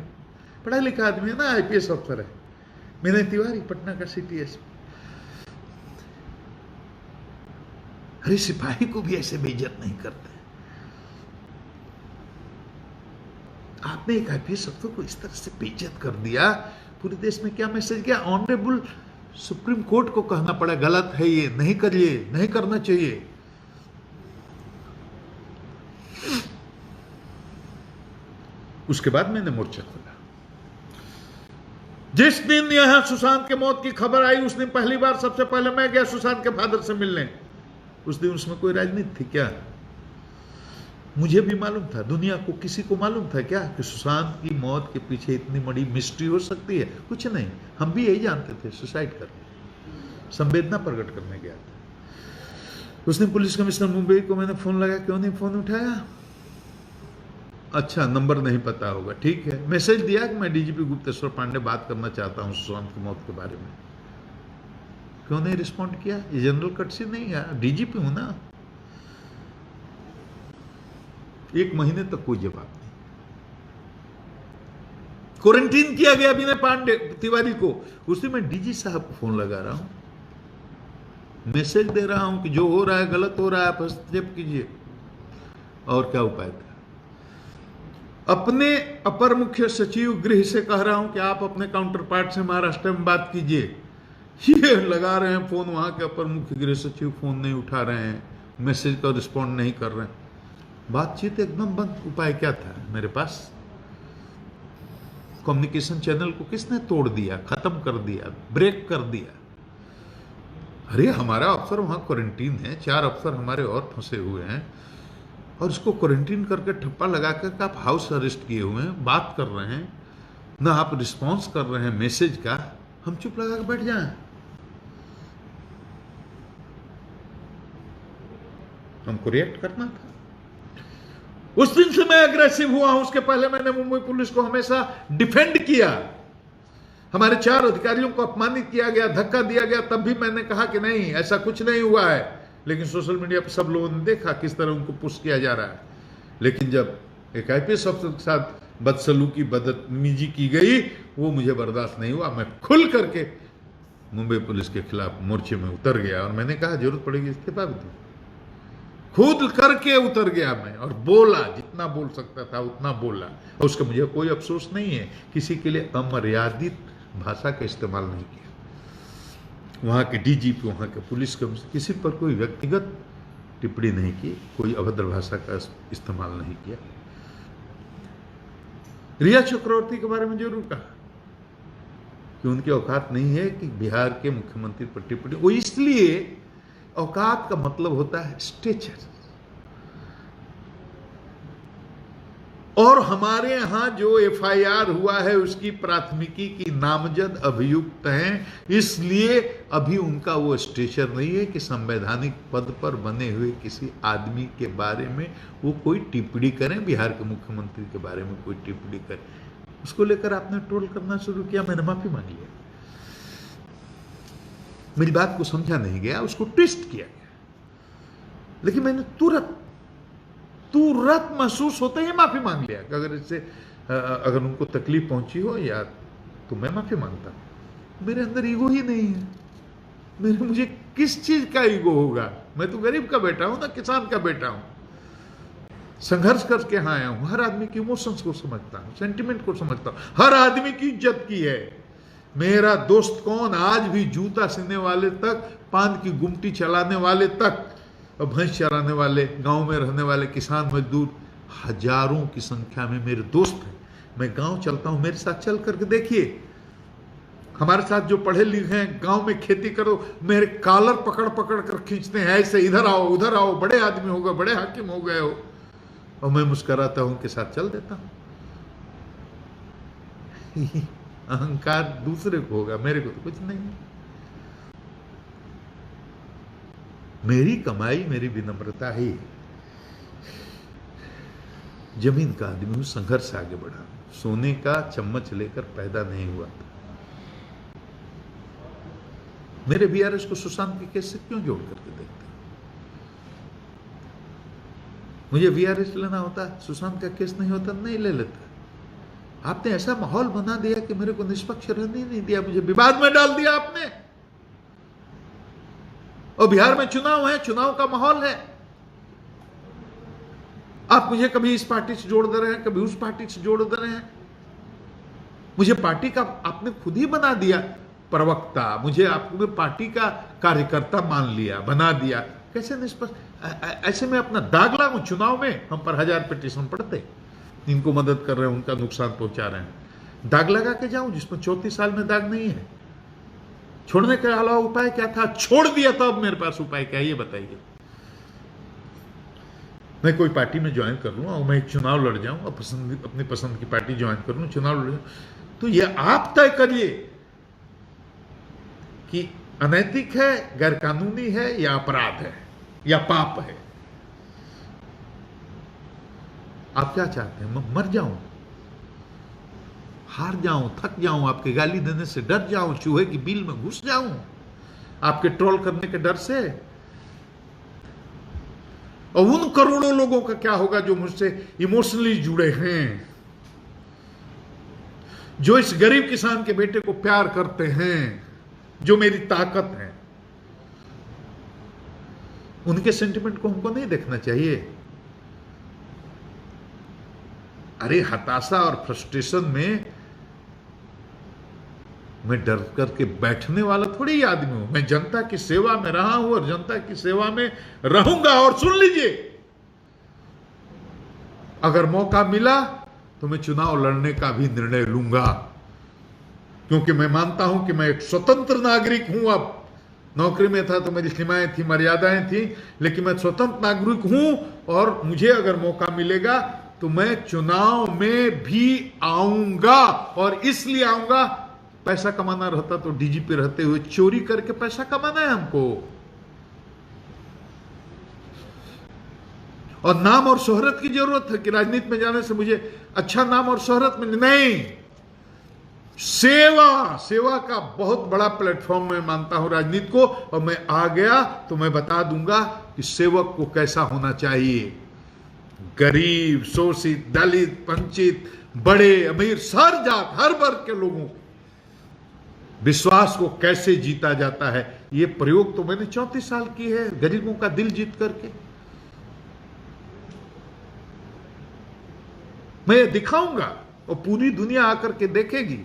पढ़ा लिखा आदमी है ना, IPS अफसर है। विनय तिवारी पटना का सिटी SP। अरे सिपाही को भी ऐसे बेइज्जत नहीं करते। आपने एक IPS अफसर को इस तरह से बेइज्जत कर दिया, पूरे देश में क्या मैसेज गया? ऑनरेबल सुप्रीम कोर्ट को कहना पड़ा गलत है, ये नहीं करिए, नहीं करना चाहिए। उसके बाद मैंने मोर्चा खोला। जिस दिन यहां सुशांत के मौत की खबर आई उस दिन पहली बार सबसे पहले मैं गया सुशांत के फादर से मिलने। उस दिन उसमें कोई राजनीति थी क्या? मुझे भी मालूम था, दुनिया को किसी को मालूम था क्या कि सुशांत की मौत के पीछे इतनी बड़ी मिस्ट्री हो सकती है? कुछ नहीं, हम भी यही जानते थे, सुसाइड कर, संवेदना प्रकट करने गया था। उसने पुलिस कमिश्नर मुंबई को मैंने फोन लगाया, क्यों नहीं फोन उठाया? अच्छा, नंबर नहीं पता होगा, ठीक है। मैसेज दिया कि मैं DGP गुप्तेश्वर पांडे बात करना चाहता हूं सुशांत की मौत के बारे में। क्यों नहीं रिस्पॉन्ड किया? ये जनरल कटसी नहीं है, DGP हूं ना। 1 महीने तक कोई जवाब नहीं। क्वारंटीन किया गया विनय पांडे तिवारी को। उसी में DG साहब को फोन लगा रहा हूं, मैसेज दे रहा हूं कि जो हो रहा है गलत हो रहा है, आप हस्तक्षेप कीजिए। और क्या उपाय था? अपने अपर मुख्य सचिव गृह से कह रहा हूं कि आप अपने काउंटर पार्ट से महाराष्ट्र में बात कीजिए। ये लगा रहे हैं फोन, वहां के अपर मुख्य गृह सचिव फोन नहीं उठा रहे हैं, मैसेज का रिस्पॉन्ड नहीं कर रहे हैं, बातचीत एकदम बंद। उपाय क्या था मेरे पास? कम्युनिकेशन चैनल को किसने तोड़ दिया, खत्म कर दिया, ब्रेक कर दिया। अरे हमारा अफसर वहां क्वारंटीन है, 4 अफसर हमारे और फंसे हुए हैं, और उसको क्वारंटीन करके ठप्पा लगा कर आप हाउस अरेस्ट किए हुए हैं, बात कर रहे हैं ना, आप रिस्पॉन्स कर रहे हैं मैसेज का, हम चुप लगा के बैठ जाएं? हमको रिएक्ट करना था। उस दिन से मैं अग्रेसिव हुआ हूं। उसके पहले मैंने मुंबई पुलिस को हमेशा डिफेंड किया। हमारे 4 अधिकारियों को अपमानित किया गया, धक्का दिया गया, तब भी मैंने कहा कि नहीं, ऐसा कुछ नहीं हुआ है। लेकिन सोशल मीडिया पर सब लोगों ने देखा किस तरह उनको पुश किया जा रहा है। लेकिन जब एक IPS अफसर के साथ बदसलूकी, बदतमीजी की गई, वो मुझे बर्दाश्त नहीं हुआ। मैं खुल करके मुंबई पुलिस के खिलाफ मोर्चे में उतर गया और मैंने कहा जरूरत पड़ेगी इस्तीफा भी दूं। खुद करके उतर गया मैं और बोला, जितना बोल सकता था उतना बोला, और उसका मुझे कोई अफसोस नहीं है। किसी के लिए अमर्यादित भाषा का इस्तेमाल नहीं किया। वहाँ के DGP, वहाँ के पुलिस कमिश्नर, किसी पर कोई व्यक्तिगत टिप्पणी नहीं की, कोई अभद्र भाषा का इस्तेमाल नहीं किया। रिया चक्रवर्ती के बारे में जरूर कहा कि उनकी औकात नहीं है कि बिहार के मुख्यमंत्री पर टिप्पणी। वो इसलिए, औकात का मतलब होता है स्टेचर। और हमारे यहां जो एफआईआर हुआ है उसकी प्राथमिकी की नामजद अभियुक्त हैं, इसलिए अभी उनका वो स्टेचर नहीं है कि संवैधानिक पद पर बने हुए किसी आदमी के बारे में वो कोई टिप्पणी करें, बिहार के मुख्यमंत्री के बारे में कोई टिप्पणी करें। उसको लेकर आपने ट्रोल करना शुरू किया, मैंने माफी मांग लिया। मेरी बात को समझा नहीं गया, उसको ट्विस्ट किया गया, लेकिन मैंने तुरंत महसूस होते ही माफी मांग लिया कि अगर इससे अगर उनको तकलीफ पहुंची हो या तो मैं माफी मांगता। मेरे अंदर ईगो ही नहीं है। मुझे किस चीज का ईगो होगा? मैं तो गरीब का बेटा हूं ना, किसान का बेटा हूं, संघर्ष करके यहाँ आया हूं। हर आदमी की इमोशंस को समझता हूं, सेंटिमेंट को समझता हूं, हर आदमी की इज्जत की है। मेरा दोस्त कौन, आज भी जूता सीने वाले तक, पान की गुमटी चलाने वाले तक, और भैंस चराने वाले, गांव में रहने वाले किसान मजदूर, हजारों की संख्या में मेरे दोस्त हैं। मैं गांव चलता हूं, मेरे साथ चल करके देखिए। हमारे साथ जो पढ़े लिखे हैं, गांव में खेती करो, मेरे कॉलर पकड़ पकड़ कर खींचते हैं, ऐसे इधर आओ उधर आओ, बड़े आदमी हो गए, बड़े हाकिम हो गए हो, और मैं मुस्कुराता हूं, उनके साथ चल देता हूं। अहंकार दूसरे को होगा, मेरे को तो कुछ नहीं है। मेरी कमाई, मेरी विनम्रता ही जमीन का आदमी हूं, संघर्ष से आगे बढ़ा। सोने का चम्मच लेकर पैदा नहीं हुआ था। मेरे वीआरएस को सुशांत के केस से क्यों जोड़ करके देखते? मुझे वीआरएस लेना होता, सुशांत का केस नहीं होता, नहीं ले लेता। आपने ऐसा माहौल बना दिया कि मेरे को निष्पक्ष रहने नहीं दिया, मुझे विवाद में डाल दिया आपने। और बिहार में चुनाव है, चुनाव का माहौल है, आप मुझे कभी इस पार्टी से जोड़ दे रहे हैं, कभी उस पार्टी से जोड़ दे रहे हैं। मुझे पार्टी का आपने खुद ही बना दिया प्रवक्ता, मुझे आपने पार्टी का कार्यकर्ता मान लिया, बना दिया। कैसे निष्पक्ष? ऐसे में अपना दाग लागू। चुनाव में हम पर 1000 पिटीशन पढ़ते, इनको मदद कर रहे हैं, उनका नुकसान पहुंचा रहे हैं, दाग लगा के जाऊं जिसमें 34 साल में दाग नहीं है। छोड़ने के अलावा उपाय क्या था? छोड़ दिया, तो अब मेरे पास उपाय क्या है ये बताइए। मैं कोई पार्टी में ज्वाइन कर लूं और मैं एक चुनाव लड़ जाऊं और अपनी पसंद की पार्टी ज्वाइन कर लूं, चुनाव लड़ जाऊं, तो ये आप तय करिए कि अनैतिक है, गैरकानूनी है, या अपराध है, या पाप है। आप क्या चाहते हैं? मैं मर जाऊं, हार जाऊं, थक जाऊं, आपके गाली देने से डर जाऊं, चूहे की बिल में घुस जाऊं, आपके ट्रोल करने के डर से? और उन करोड़ों लोगों का क्या होगा जो मुझसे इमोशनली जुड़े हैं, जो इस गरीब किसान के बेटे को प्यार करते हैं, जो मेरी ताकत है? उनके सेंटिमेंट को हमको नहीं देखना चाहिए। अरे हताशा और फ्रस्ट्रेशन में मैं डर करके बैठने वाला थोड़ी आदमी हूं। मैं जनता की सेवा में रहा हूं और जनता की सेवा में रहूंगा। और सुन लीजिए, अगर मौका मिला तो मैं चुनाव लड़ने का भी निर्णय लूंगा, क्योंकि मैं मानता हूं कि मैं एक स्वतंत्र नागरिक हूं। अब नौकरी में था तो मेरी सीमाएं थी, मर्यादाएं थी, लेकिन मैं स्वतंत्र नागरिक हूं और मुझे अगर मौका मिलेगा तो मैं चुनाव में भी आऊंगा। और इसलिए आऊंगा, पैसा कमाना रहता तो डीजीपी रहते हुए चोरी करके पैसा कमाना है हमको, और नाम और शोहरत की जरूरत है कि राजनीति में जाने से मुझे अच्छा नाम और शोहरत मिले? नहीं, सेवा का बहुत बड़ा प्लेटफॉर्म मैं मानता हूं राजनीति को। और मैं आ गया तो मैं बता दूंगा कि सेवक को कैसा होना चाहिए। गरीब, शोषित, दलित, वंचित, बड़े, अमीर, हर जात, हर वर्ग के लोगों विश्वास को कैसे जीता जाता है, ये प्रयोग तो मैंने 34 साल की है, गरीबों का दिल जीत करके। मैं ये दिखाऊंगा और पूरी दुनिया आकर के देखेगी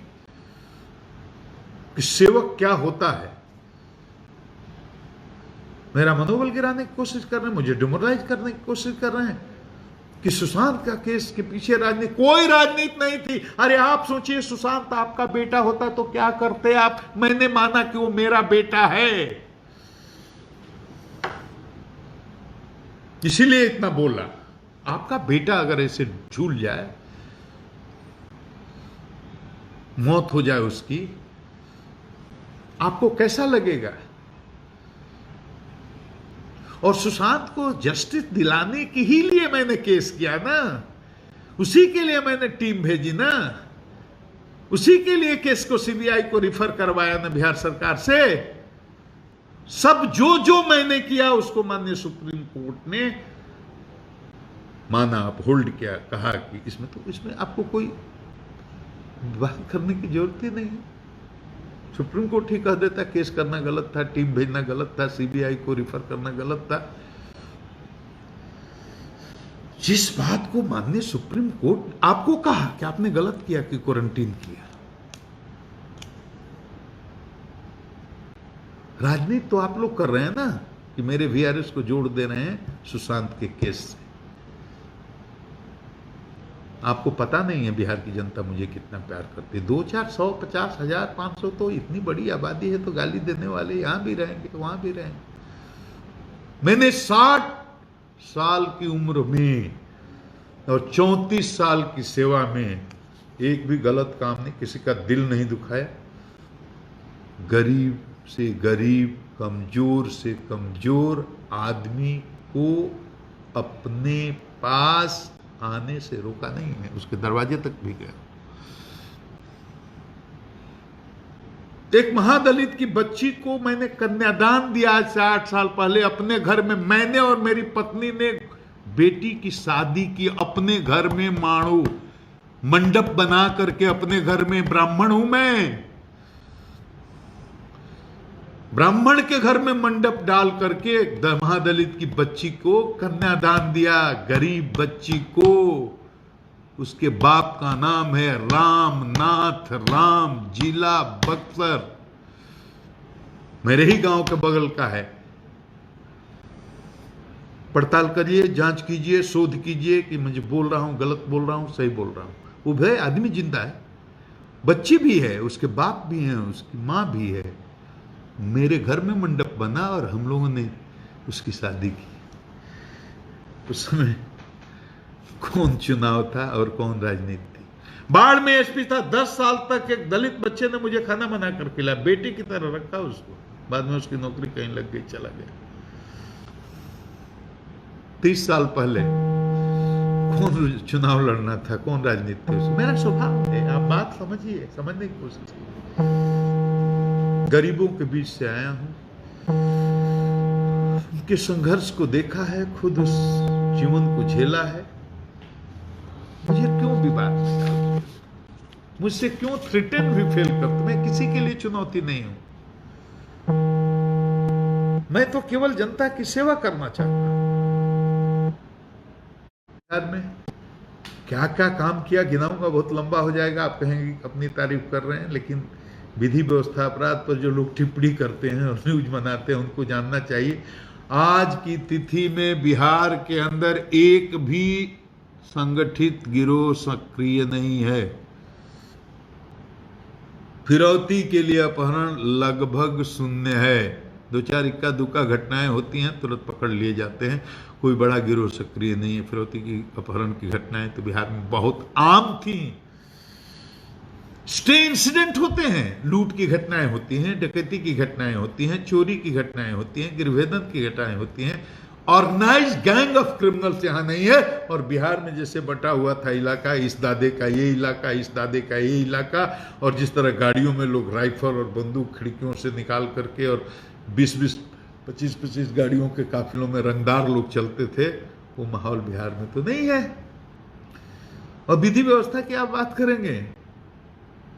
कि सेवक क्या होता है। मेरा मनोबल गिराने की कोशिश कर रहे हैं, मुझे डिमोरलाइज करने की कोशिश कर रहे हैं कि सुशांत का केस के पीछे राजनीति, कोई राजनीति नहीं थी। अरे आप सोचिए, सुशांत आपका बेटा होता तो क्या करते आप? मैंने माना कि वो मेरा बेटा है, इसीलिए इतना बोला। आपका बेटा अगर ऐसे झूल जाए मौत हो जाए उसकी, आपको कैसा लगेगा? और सुशांत को जस्टिस दिलाने के ही लिए मैंने केस किया ना, उसी के लिए मैंने टीम भेजी ना, उसी के लिए केस को सीबीआई को रिफर करवाया ना बिहार सरकार से। सब जो जो मैंने किया उसको माननीय सुप्रीम कोर्ट ने माना, अपहोल्ड किया, कहा कि इसमें आपको कोई बात करने की जरूरत ही नहीं है। सुप्रीम कोर्ट ही कह देता केस करना गलत था, टीम भेजना गलत था, सीबीआई को रिफर करना गलत था। जिस बात को माननीय सुप्रीम कोर्ट आपको कहा कि आपने गलत किया कि क्वारंटीन किया, राजनीति तो आप लोग कर रहे हैं ना कि मेरे वीआरएस को जोड़ दे रहे हैं सुशांत के केस से। आपको पता नहीं है बिहार की जनता मुझे कितना प्यार करती है। 2, 4, 100, 50, 1000, 500 तो इतनी बड़ी आबादी है, तो गाली देने वाले यहां भी रहेंगे, वहां भी रहेंगे। मैंने 60 साल की उम्र में और 34 साल की सेवा में एक भी गलत काम नहीं, किसी का दिल नहीं दुखाया। गरीब से गरीब, कमजोर से कमजोर आदमी को अपने पास आने से रोका नहीं है, उसके दरवाजे तक भी गया। एक महादलित की बच्ची को मैंने कन्यादान दिया आज से 8 साल पहले अपने घर में। मैंने और मेरी पत्नी ने बेटी की शादी की अपने घर में, माणो मंडप बना करके अपने घर में। ब्राह्मण हूं मैं, ब्राह्मण के घर में मंडप डाल करके महादलित की बच्ची को कन्यादान दिया, गरीब बच्ची को। उसके बाप का नाम है रामनाथ राम, जिला बक्सर, मेरे ही गांव के बगल का है। पड़ताल करिए, जांच कीजिए, शोध कीजिए कि मुझे बोल रहा हूं गलत बोल रहा हूं सही बोल रहा हूं। वो भाई आदमी जिंदा है, बच्ची भी है, उसके बाप भी हैं, उसकी मां भी है। मेरे घर में मंडप बना और हम लोगों ने उसकी शादी की। उस समय कौन चुनाव था और कौन राजनीति थी। बाढ़ में एसपी था, 10 साल तक एक दलित बच्चे ने मुझे खाना बना कर खिलाया, बेटी की तरह रखा उसको। बाद में उसकी नौकरी कहीं लग गई, चला गया। 30 साल पहले कौन चुनाव लड़ना था, कौन राजनीति थी। मेरा स्वभाव है, आप बात समझिए, समझने की कोशिश कीजिए। गरीबों के बीच से आया हूं, उनके संघर्ष को देखा है, खुद उस जीवन को झेला है। मुझे क्यों विवाद में डालते, मुझसे क्यों थ्रेटन भी फेल करते? मैं किसी के लिए चुनौती नहीं हूं, मैं तो केवल जनता की सेवा करना चाहता हूं। बिहार में क्या क्या काम किया गिनाऊंगा, बहुत लंबा हो जाएगा, आप कहेंगे अपनी तारीफ कर रहे हैं। लेकिन विधि व्यवस्था अपराध पर जो लोग टिप्पणी करते हैं और न्यूज बनाते हैं, उनको जानना चाहिए आज की तिथि में बिहार के अंदर एक भी संगठित गिरोह सक्रिय नहीं है। फिरौती के लिए अपहरण लगभग शून्य है। 2-4 इक्का दुक्का घटनाएं होती हैं, तुरंत पकड़ लिए जाते हैं। कोई बड़ा गिरोह सक्रिय नहीं है। फिरौती की अपहरण की घटनाएं तो बिहार में बहुत आम थी। स्टे इंसिडेंट होते हैं, लूट की घटनाएं होती हैं, डकैती की घटनाएं होती हैं, चोरी की घटनाएं होती हैं, गिरवेदन की घटनाएं होती हैं। ऑर्गेनाइज्ड गैंग ऑफ क्रिमिनल्स यहां नहीं है। और बिहार में जैसे बटा हुआ था इलाका, इस दादे का ये इलाका, इस दादे का ये इलाका, और जिस तरह गाड़ियों में लोग राइफल और बंदूक खिड़कियों से निकाल करके और 20-20, 25-25 गाड़ियों के काफिलों में रंगदार लोग चलते थे, वो माहौल बिहार में तो नहीं है। और विधि व्यवस्था की आप बात करेंगे,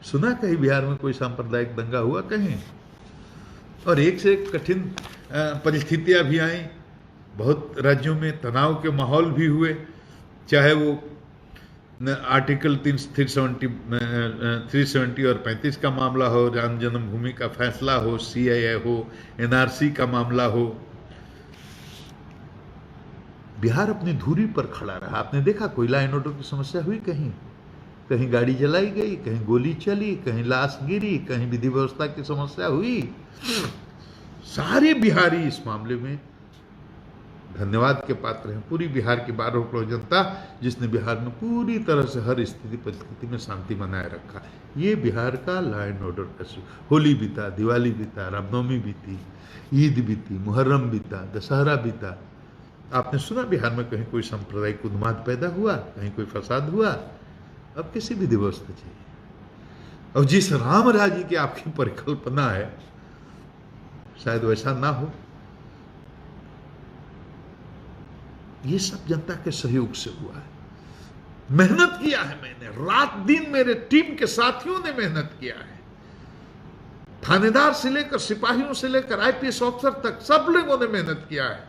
सुना कहीं बिहार में कोई सांप्रदायिक दंगा हुआ कहीं? और एक से एक कठिन परिस्थितियां भी आई। बहुत राज्यों में तनाव के माहौल भी हुए, चाहे वो आर्टिकल 370 और 35 का मामला हो, राम जन्मभूमि का फैसला हो, सीएए हो, एनआरसी का मामला हो। बिहार अपनी धुरी पर खड़ा रहा। आपने देखा कोई लॉ एंड ऑर्डर की समस्या हुई कहीं? कहीं गाड़ी जलाई गई, कहीं गोली चली, कहीं लाश गिरी, कहीं विधि व्यवस्था की समस्या हुई? सारे बिहारी इस मामले में धन्यवाद के पात्र हैं पूरी बिहार की 12 करोड़ जनता, जिसने बिहार में पूरी तरह से हर स्थिति परिस्थिति में शांति बनाए रखा। ये बिहार का लॉ एंड ऑर्डर का होली बीता, दिवाली बीता, रामनवमी बीती, ईद बीती, मुहर्रम बीता, दशहरा बीता। आपने सुना बिहार में कहीं कोई सांप्रदायिक उन्माद पैदा हुआ, कहीं कोई फसाद हुआ? अब किसी भी दिवस को चाहिए। और जिस राम राज्य की आपकी परिकल्पना है शायद वैसा ना हो। ये सब जनता के सहयोग से हुआ है। मेहनत किया है मैंने, रात दिन मेरे टीम के साथियों ने मेहनत किया है। थानेदार से लेकर सिपाहियों से लेकर आईपीएस ऑफिसर तक सब लोगों ने मेहनत किया है।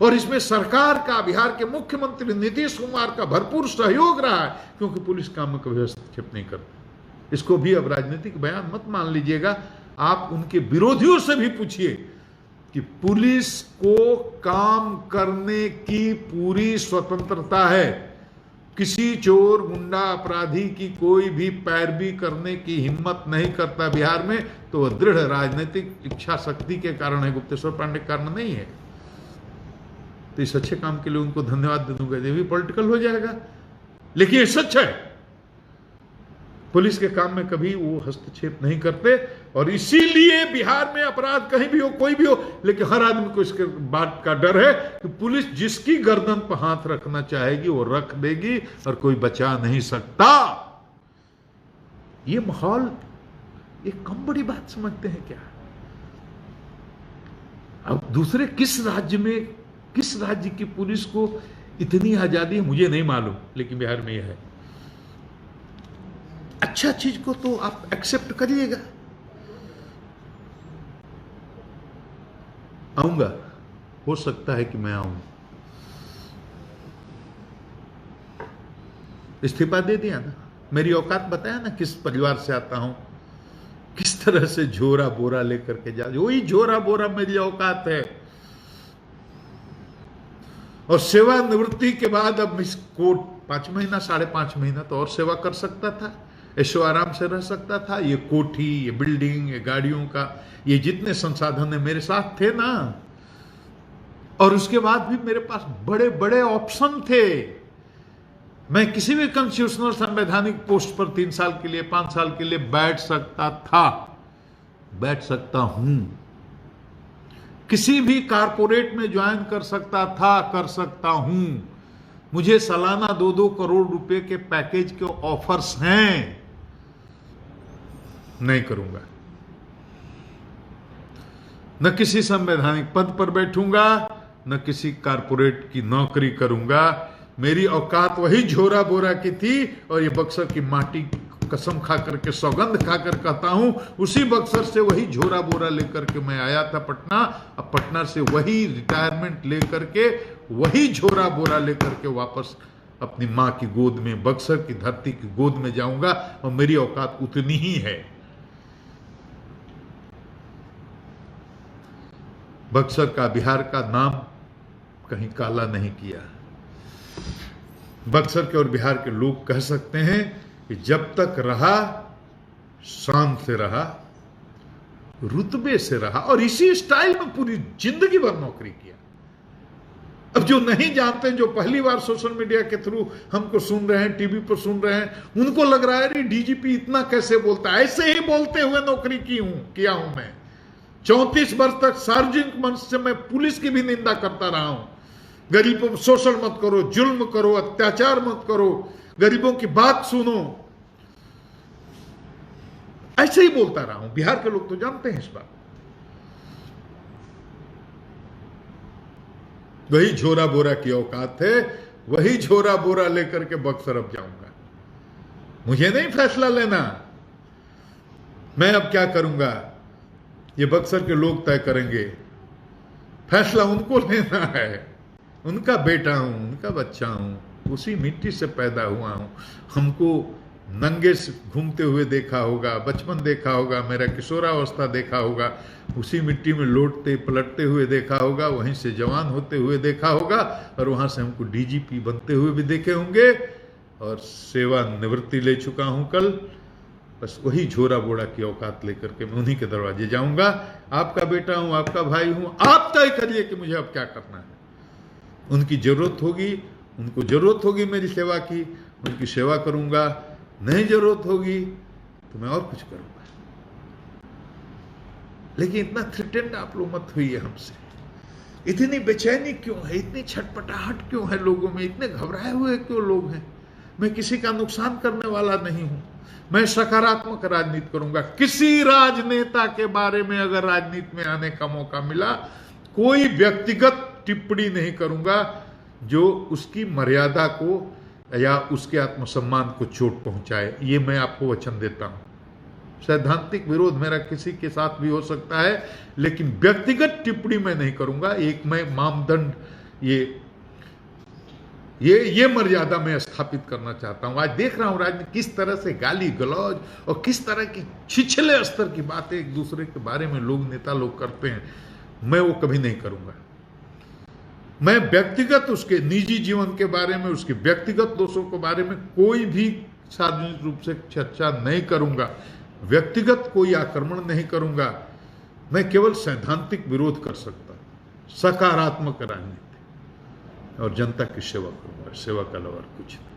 और इसमें सरकार का, बिहार के मुख्यमंत्री नीतीश कुमार का भरपूर सहयोग रहा है, क्योंकि पुलिस काम में कभी हस्तक्षेप नहीं करती। इसको भी अब राजनीतिक बयान मत मान लीजिएगा। आप उनके विरोधियों से भी पूछिए कि पुलिस को काम करने की पूरी स्वतंत्रता है। किसी चोर, गुंडा, अपराधी की कोई भी पैरवी करने की हिम्मत नहीं करता बिहार में, तो वह दृढ़ राजनीतिक इच्छा शक्ति के कारण है, गुप्तेश्वर पांडे के कारण नहीं है। तो इस अच्छे काम के लिए उनको धन्यवाद दे दूंगा। ये भी पॉलिटिकल हो जाएगा, लेकिन ये सच है। पुलिस के काम में कभी वो हस्तक्षेप नहीं करते, और इसीलिए बिहार में अपराध कहीं भी हो, कोई भी हो, लेकिन हर आदमी को इसके बात का डर है कि पुलिस जिसकी गर्दन पर हाथ रखना चाहेगी वो रख देगी और कोई बचा नहीं सकता। ये माहौल एक कम बड़ी बात समझते हैं क्या? अब दूसरे किस राज्य की पुलिस को इतनी आजादी है मुझे नहीं मालूम, लेकिन बिहार में यह है। अच्छा चीज को तो आप एक्सेप्ट करिएगा। आऊंगा, हो सकता है कि मैं आऊं। इस्तीफा दे दिया ना, मेरी औकात बताया ना, किस परिवार से आता हूं, किस तरह से झोरा बोरा लेकर के जा, वही झोरा बोरा मेरी औकात है। और सेवानिवृत्ति के बाद अब इस कोर्ट 5 महीना 5.5 महीना तो और सेवा कर सकता था, ऐशो आराम से रह सकता था। ये कोठी, ये बिल्डिंग, ये गाड़ियों का, ये जितने संसाधन है मेरे साथ थे ना, और उसके बाद भी मेरे पास बड़े बड़े ऑप्शन थे। मैं किसी भी कॉन्स्टिट्यूशनल संवैधानिक पोस्ट पर 3 साल के लिए, 5 साल के लिए बैठ सकता था, बैठ सकता हूं। किसी भी कारपोरेट में ज्वाइन कर सकता था, कर सकता हूं। मुझे सालाना 2-2 करोड़ रुपए के पैकेज के ऑफर्स हैं। नहीं करूंगा, न किसी संवैधानिक पद पर बैठूंगा, न किसी कारपोरेट की नौकरी करूंगा। मेरी औकात वही झोरा बोरा की थी, और ये बक्सर की माटी कसम खा करके, सौगंध खाकर कहता हूं, उसी बक्सर से वही झोरा बोरा लेकर के मैं आया था पटना। अब पटना से वही रिटायरमेंट लेकर के, वही झोरा बोरा लेकर के वापस अपनी मां की गोद में, बक्सर की धरती की गोद में जाऊंगा, और मेरी औकात उतनी ही है। बक्सर का, बिहार का नाम कहीं काला नहीं किया। बक्सर के और बिहार के लोग कह सकते हैं कि जब तक रहा, शान से रहा, रुतबे से रहा, और इसी स्टाइल में पूरी जिंदगी भर नौकरी किया। अब जो नहीं जानते, जो पहली बार सोशल मीडिया के थ्रू हमको सुन रहे हैं, टीवी पर सुन रहे हैं, उनको लग रहा है अरे डीजीपी इतना कैसे बोलता है। ऐसे ही बोलते हुए नौकरी किया हूं मैं। 34 वर्ष तक सार्वजनिक मंच से मैं पुलिस की भी निंदा करता रहा हूं। गरीबों पर शोषण मत करो, जुल्म करो, अत्याचार मत करो, गरीबों की बात सुनो, ऐसे ही बोलता रहा हूं। बिहार के लोग तो जानते हैं इस बात। वही झोरा बोरा की औकात है, वही झोरा बोरा लेकर के बक्सर अब जाऊंगा। मुझे नहीं फैसला लेना मैं अब क्या करूंगा, ये बक्सर के लोग तय करेंगे। फैसला उनको लेना है। उनका बेटा हूं, उनका बच्चा हूं, उसी मिट्टी से पैदा हुआ हूं। हमको नंगे से घूमते हुए देखा होगा, बचपन देखा होगा, मेरा किशोरावस्था देखा होगा, उसी मिट्टी में लौटते पलटते हुए देखा होगा, वहीं से जवान होते हुए देखा होगा, और वहां से हमको डीजीपी बनते हुए भी देखे होंगे, और सेवानिवृत्ति ले चुका हूं कल। बस वही झोरा बोरा की औकात लेकर के मैं उन्हीं के दरवाजे जाऊंगा। आपका बेटा हूं, आपका भाई हूं, आप तय करिए कि मुझे अब क्या करना है। उनकी ज़रूरत होगी, उनको ज़रूरत होगी मेरी सेवा की, उनकी सेवा करूँगा। नहीं ज़रूरत होगी तो मैं और कुछ करूँगा। लेकिन इतना थ्रेटेंड आप लोग मत होइए हमसे। इतनी बेचैनी क्यों है, इतनी छटपटाहट क्यों है लोगों में, इतने घबराए हुए क्यों लोग हैं? मैं किसी का नुकसान करने वाला नहीं हूं। मैं सकारात्मक राजनीति करूंगा। किसी राजनेता के बारे में अगर राजनीति में आने का मौका मिला, कोई व्यक्तिगत टिप्पणी नहीं करूंगा जो उसकी मर्यादा को या उसके आत्मसम्मान को चोट पहुंचाए। ये मैं आपको वचन देता हूं। सैद्धांतिक विरोध मेरा किसी के साथ भी हो सकता है, लेकिन व्यक्तिगत टिप्पणी मैं नहीं करूंगा। एक मैं मापदंड, ये मर्यादा मैं स्थापित करना चाहता हूं। आज देख रहा हूं राजनीति किस तरह से गाली गलौज और किस तरह की छिछले स्तर की बातें एक दूसरे के बारे में लोग, नेता लोग करते हैं। मैं वो कभी नहीं करूंगा। मैं व्यक्तिगत उसके निजी जीवन के बारे में, उसके व्यक्तिगत दोषों के बारे में कोई भी सार्वजनिक रूप से चर्चा नहीं करूंगा। व्यक्तिगत कोई आक्रमण नहीं करूंगा। मैं केवल सैद्धांतिक विरोध कर सकता हूं, सकारात्मक राजनीति, और जनता की सेवा करूंगा। सेवा के अलावा कुछ नहीं,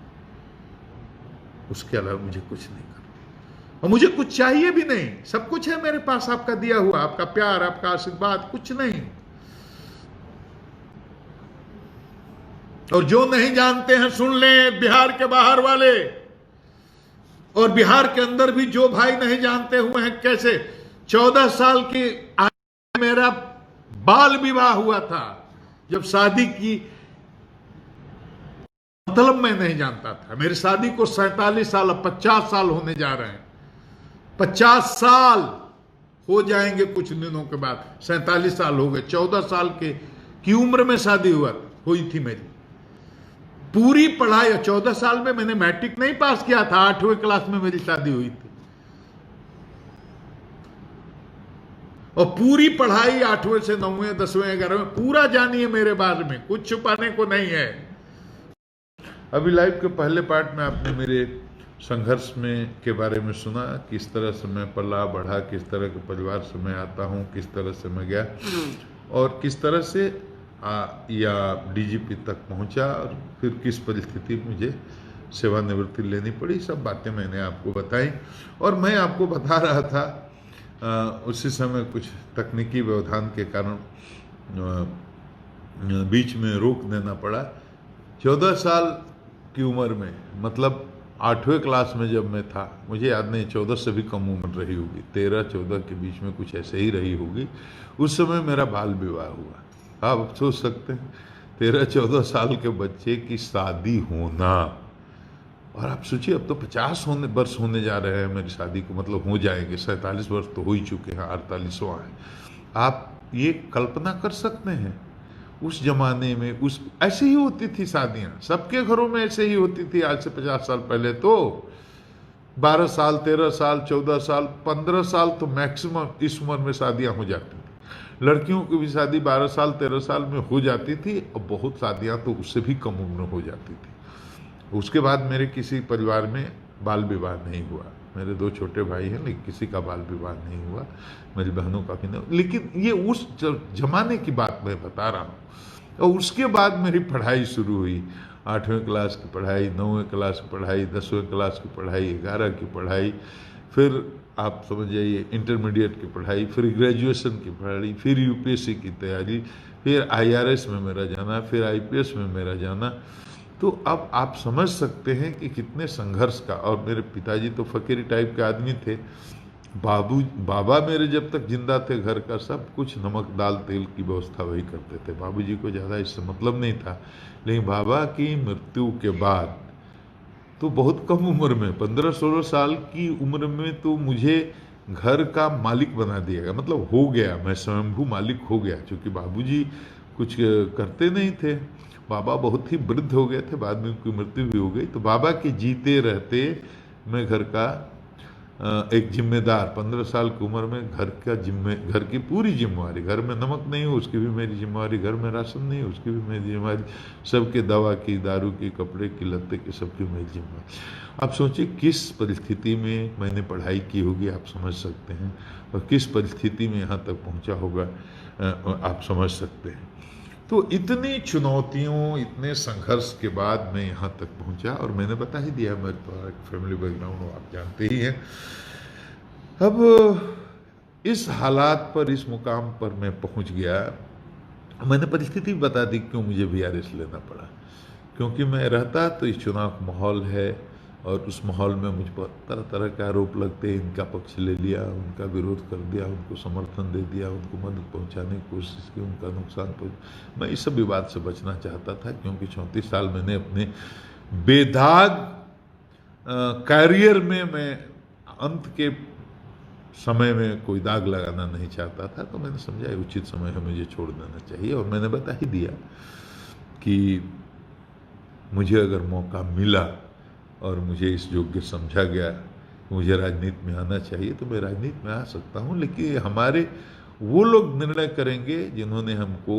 उसके अलावा मुझे कुछ नहीं करना, और मुझे कुछ चाहिए भी नहीं। सब कुछ है मेरे पास, आपका दिया हुआ, आपका प्यार, आपका आशीर्वाद, कुछ नहीं। और जो नहीं जानते हैं सुन लें, बिहार के बाहर वाले और बिहार के अंदर भी जो भाई नहीं जानते हुए हैं, कैसे 14 साल की आयु में मेरा बाल विवाह हुआ था। जब शादी की मतलब मैं नहीं जानता था। मेरी शादी को 47 साल, अब 50 साल होने जा रहे हैं। 50 साल हो जाएंगे कुछ दिनों के बाद। 47 साल हो गए। 14 साल की उम्र में शादी हुई थी मेरी। पूरी पढ़ाई 14 साल में मैंने मैट्रिक नहीं पास किया था। 8वीं क्लास में मेरी शादी हुई थी, और पूरी पढ़ाई 8वें से 9वें 10वें 11वें पूरा जानिए मेरे बारे में, कुछ छुपाने को नहीं है। अभी लाइव के पहले पार्ट में आपने मेरे संघर्ष में के बारे में सुना, किस तरह से मैं पला बढ़ा, किस तरह के परिवार से मैं आता हूं, किस तरह से मैं गया और किस तरह से या डीजीपी तक पहुंचा, और फिर किस परिस्थिति में मुझे सेवानिवृत्ति लेनी पड़ी। सब बातें मैंने आपको बताई। और मैं आपको बता रहा था उसी समय कुछ तकनीकी व्यवधान के कारण बीच में रोक देना पड़ा। 14 साल की उम्र में, मतलब 8वें क्लास में जब मैं था, मुझे याद नहीं 14 से भी कम उम्र रही होगी, 13-14 के बीच में कुछ ऐसे ही रही होगी। उस समय मेरा बाल विवाह हुआ। आप सोच सकते हैं 13-14 साल के बच्चे की शादी होना, और आप सोचिए अब तो 50 वर्ष होने जा रहे हैं मेरी शादी को, मतलब हो जाएंगे। 47 वर्ष तो हो ही चुके हैं, 48वां है। आप ये कल्पना कर सकते हैं उस जमाने में ऐसे ही होती थी शादियां, सबके घरों में ऐसे ही होती थी। आज से 50 साल पहले तो 12 साल, 13 साल, 14 साल, 15 साल तो मैक्सिमम इस उम्र में शादियां हो जाती थी। लड़कियों की भी शादी 12 साल 13 साल में हो जाती थी, और बहुत शादियां तो उससे भी कम उम्र हो जाती थी। उसके बाद मेरे किसी परिवार में बाल विवाह नहीं हुआ। मेरे 2 छोटे भाई हैं, लेकिन किसी का बाल विवाह नहीं हुआ, मेरी बहनों का भी नहीं। लेकिन ये उस जमाने की बात मैं बता रहा हूँ। और उसके बाद मेरी पढ़ाई शुरू हुई। 8वें क्लास की पढ़ाई, 9वें क्लास की पढ़ाई, 10वें क्लास की पढ़ाई, 11 की पढ़ाई, फिर आप समझ जाइए इंटरमीडिएट की पढ़ाई, फिर ग्रेजुएशन की पढ़ाई, फिर यूपीएससी की तैयारी, फिर आईआरएस में मेरा जाना, फिर आईपीएस में मेरा जाना। तो अब आप समझ सकते हैं कि कितने संघर्ष का। और मेरे पिताजी तो फकीरी टाइप के आदमी थे। बाबा मेरे जब तक जिंदा थे, घर का सब कुछ नमक दाल तेल की व्यवस्था वही करते थे। बाबूजी को ज़्यादा इससे मतलब नहीं था। लेकिन बाबा की मृत्यु के बाद तो बहुत कम उम्र में, 15-16 साल की उम्र में तो मुझे घर का मालिक बना दिया गया। मतलब हो गया, मैं स्वयंभू मालिक हो गया। क्योंकि बाबूजी कुछ करते नहीं थे। बाबा बहुत ही वृद्ध हो गए थे, बाद में उनकी मृत्यु भी हो गई। तो बाबा के जीते रहते मैं घर का एक जिम्मेदार, 15 साल की उम्र में घर की पूरी जिम्मेवारी, घर में नमक नहीं हो उसकी भी मेरी जिम्मेवारी, घर में राशन नहीं हो उसकी भी मेरी जिम्मेवारी, सबके दवा की, दारू की, कपड़े की, लत्ते की, सबकी मेरी जिम्मेवारी। आप सोचिए किस परिस्थिति में मैंने पढ़ाई की होगी, आप समझ सकते हैं, और किस परिस्थिति में यहाँ तक पहुँचा होगा आप समझ सकते हैं। तो इतनी चुनौतियों, इतने संघर्ष के बाद मैं यहाँ तक पहुँचा, और मैंने बता ही दिया मेरे तो एक फैमिली बैकग्राउंड आप जानते ही हैं। अब इस हालात पर, इस मुकाम पर मैं पहुँच गया। मैंने परिस्थिति बता दी क्यों मुझे VRS लेना पड़ा, क्योंकि मैं रहता तो इस चुनाव का माहौल है, और उस माहौल में मुझ पर तरह तरह के आरोप लगते, इनका पक्ष ले लिया, उनका विरोध कर दिया, उनको समर्थन दे दिया, उनको मदद पहुंचाने की कोशिश की, उनका नुकसान पहुंच। मैं इस सब विवाद से बचना चाहता था, क्योंकि 34 साल मैंने अपने बेदाग कैरियर में मैं अंत के समय में कोई दाग लगाना नहीं चाहता था। तो मैंने समझा उचित समय है मुझे छोड़ देना चाहिए, और मैंने बता ही दिया कि मुझे अगर मौका मिला और मुझे इस योग्य समझा गया कि मुझे राजनीति में आना चाहिए, तो मैं राजनीति में आ सकता हूँ। लेकिन हमारे वो लोग निर्णय करेंगे जिन्होंने हमको,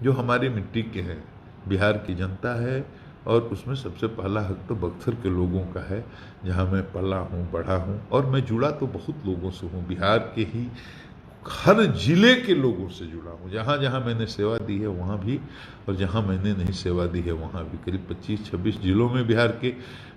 जो हमारी मिट्टी के हैं, बिहार की जनता है, और उसमें सबसे पहला हक तो बक्सर के लोगों का है, जहाँ मैं पला हूँ, बढ़ा हूँ, और मैं जुड़ा तो बहुत लोगों से हूँ, बिहार के ही हर जिले के लोगों से जुड़ा हूँ। जहाँ जहाँ मैंने सेवा दी है वहाँ भी, और जहाँ मैंने नहीं सेवा दी है वहाँ भी। करीब 25-26 जिलों में बिहार के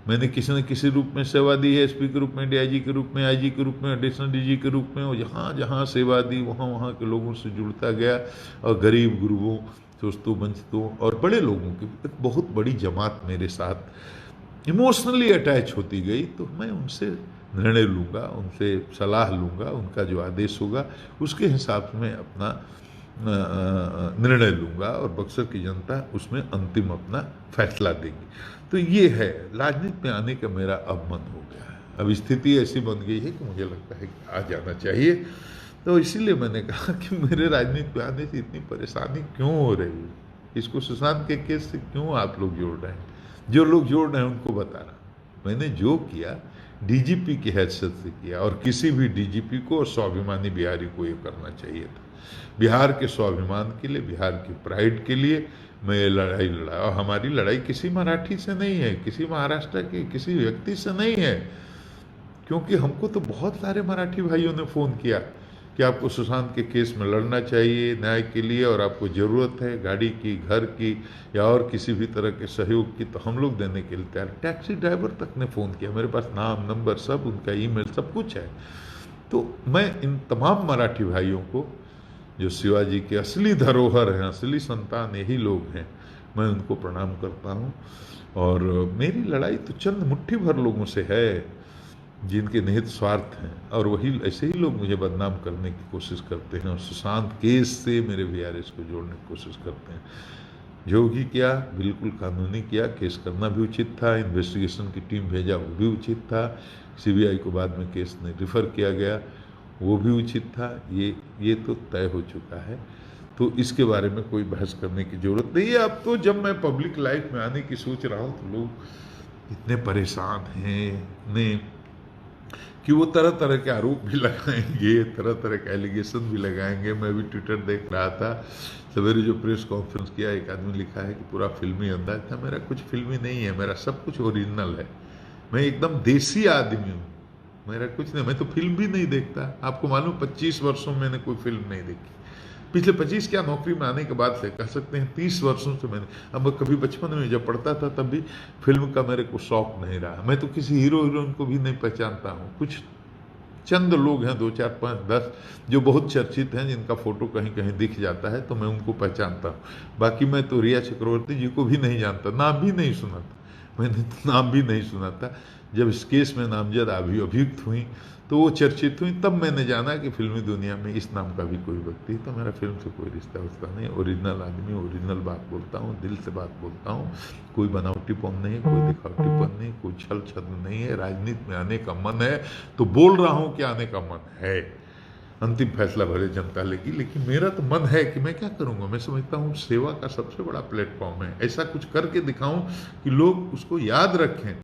मैंने किसी न किसी रूप में सेवा दी है, SP के रूप में, DIG के रूप में, IG के रूप में, एडिशनल DG के रूप में, और जहाँ जहाँ सेवा दी वहाँ वहाँ के लोगों से जुड़ता गया, और गरीब गुरुओं, दोस्तों, वंचितों और बड़े लोगों की एक बहुत बड़ी जमात मेरे साथ इमोशनली अटैच होती गई। तो मैं उनसे निर्णय लूँगा, उनसे सलाह लूँगा, उनका जो आदेश होगा उसके हिसाब से मैं अपना निर्णय लूँगा, और बक्सर की जनता उसमें अंतिम अपना फैसला देगी। तो ये है, राजनीति में आने का मेरा अब मन हो गया है। अब स्थिति ऐसी बन गई है कि मुझे लगता है कि आ जाना चाहिए। तो इसीलिए मैंने कहा कि मेरे राजनीति में आने से इतनी परेशानी क्यों हो रही है, इसको सुशांत के केस से क्यों आप लोग जोड़ रहे हैं, जो लोग जोड़ रहे हैं उनको बता रहा हूँ। मैंने जो किया DGP की हैसियत से किया, और किसी भी DGP को और स्वाभिमानी बिहारी को ये करना चाहिए था। बिहार के स्वाभिमान के लिए, बिहार की प्राइड के लिए मैं ये लड़ाई लड़ा, और हमारी लड़ाई किसी मराठी से नहीं है, किसी महाराष्ट्र के किसी व्यक्ति से नहीं है, क्योंकि हमको तो बहुत सारे मराठी भाइयों ने फ़ोन किया कि आपको सुशांत के केस में लड़ना चाहिए न्याय के लिए, और आपको ज़रूरत है गाड़ी की, घर की, या और किसी भी तरह के सहयोग की, तो हम लोग देने के लिए तैयार। टैक्सी ड्राइवर तक ने फ़ोन किया, मेरे पास नाम, नंबर, सब उनका ईमेल, सब कुछ है। तो मैं इन तमाम मराठी भाइयों को, जो शिवाजी के असली धरोहर हैं, असली संतान यही लोग हैं, मैं उनको प्रणाम करता हूँ। और मेरी लड़ाई तो चंद मुट्ठी भर लोगों से है जिनके निहित स्वार्थ हैं, और वही ऐसे ही लोग मुझे बदनाम करने की कोशिश करते हैं, और सुशांत केस से मेरे VRS को जोड़ने की कोशिश करते हैं। जो भी किया बिल्कुल कानूनी किया, केस करना भी उचित था, इन्वेस्टिगेशन की टीम भेजा वो भी उचित था, CBI को बाद में केस में रिफ़र किया गया वो भी उचित था। ये तो तय हो चुका है, तो इसके बारे में कोई बहस करने की ज़रूरत नहीं है। अब तो जब मैं पब्लिक लाइफ में आने की सोच रहा हूँ तो लोग इतने परेशान हैं, इतने कि वो तरह तरह के आरोप भी लगाएंगे, तरह तरह के एलिगेशन भी लगाएंगे। मैं भी ट्विटर देख रहा था, सवेरे जो प्रेस कॉन्फ्रेंस किया, एक आदमी लिखा है कि पूरा फिल्मी अंदाज था। मेरा कुछ फिल्मी नहीं है, मेरा सब कुछ ओरिजिनल है। मैं एकदम देसी आदमी हूँ, मेरा कुछ नहीं, मैं तो फिल्म भी नहीं देखता। आपको मालूम 25 वर्षों में मैंने कोई फिल्म नहीं देखी। पिछले 25 क्या, नौकरी में आने के बाद से कह सकते हैं 30 वर्षों से मैंने, अब कभी बचपन में जब पढ़ता था तब भी फिल्म का मेरे को शौक नहीं रहा। मैं तो किसी हीरो हीरोइन को भी नहीं पहचानता हूँ। कुछ चंद लोग हैं, 2, 4, 5, 10 जो बहुत चर्चित हैं, जिनका फोटो कहीं कहीं दिख जाता है तो मैं उनको पहचानता हूँ। बाकी मैं तो रिया चक्रवर्ती जी को भी नहीं जानता, नाम भी नहीं सुना था, मैंने तो नाम भी नहीं सुना था। जब इस केस में नामजद अभियुक्त हुई तो वो चर्चित हुई, तब मैंने जाना कि फिल्मी दुनिया में इस नाम का भी कोई व्यक्ति है। तो मेरा फिल्म से कोई रिश्ता उसका नहीं, ओरिजिनल आदमी, ओरिजिनल बात बोलता हूँ, दिल से बात बोलता हूँ, कोई बनावटीपन नहीं, कोई दिखावटीपन नहीं, कोई छल छद्म नहीं है। राजनीति में आने का मन है तो बोल रहा हूँ कि आने का मन है। अंतिम फैसला भले जनता लेगी, लेकिन मेरा तो मन है कि मैं क्या करूँगा। मैं समझता हूँ सेवा का सबसे बड़ा प्लेटफॉर्म है, ऐसा कुछ करके दिखाऊं कि लोग उसको याद रखें।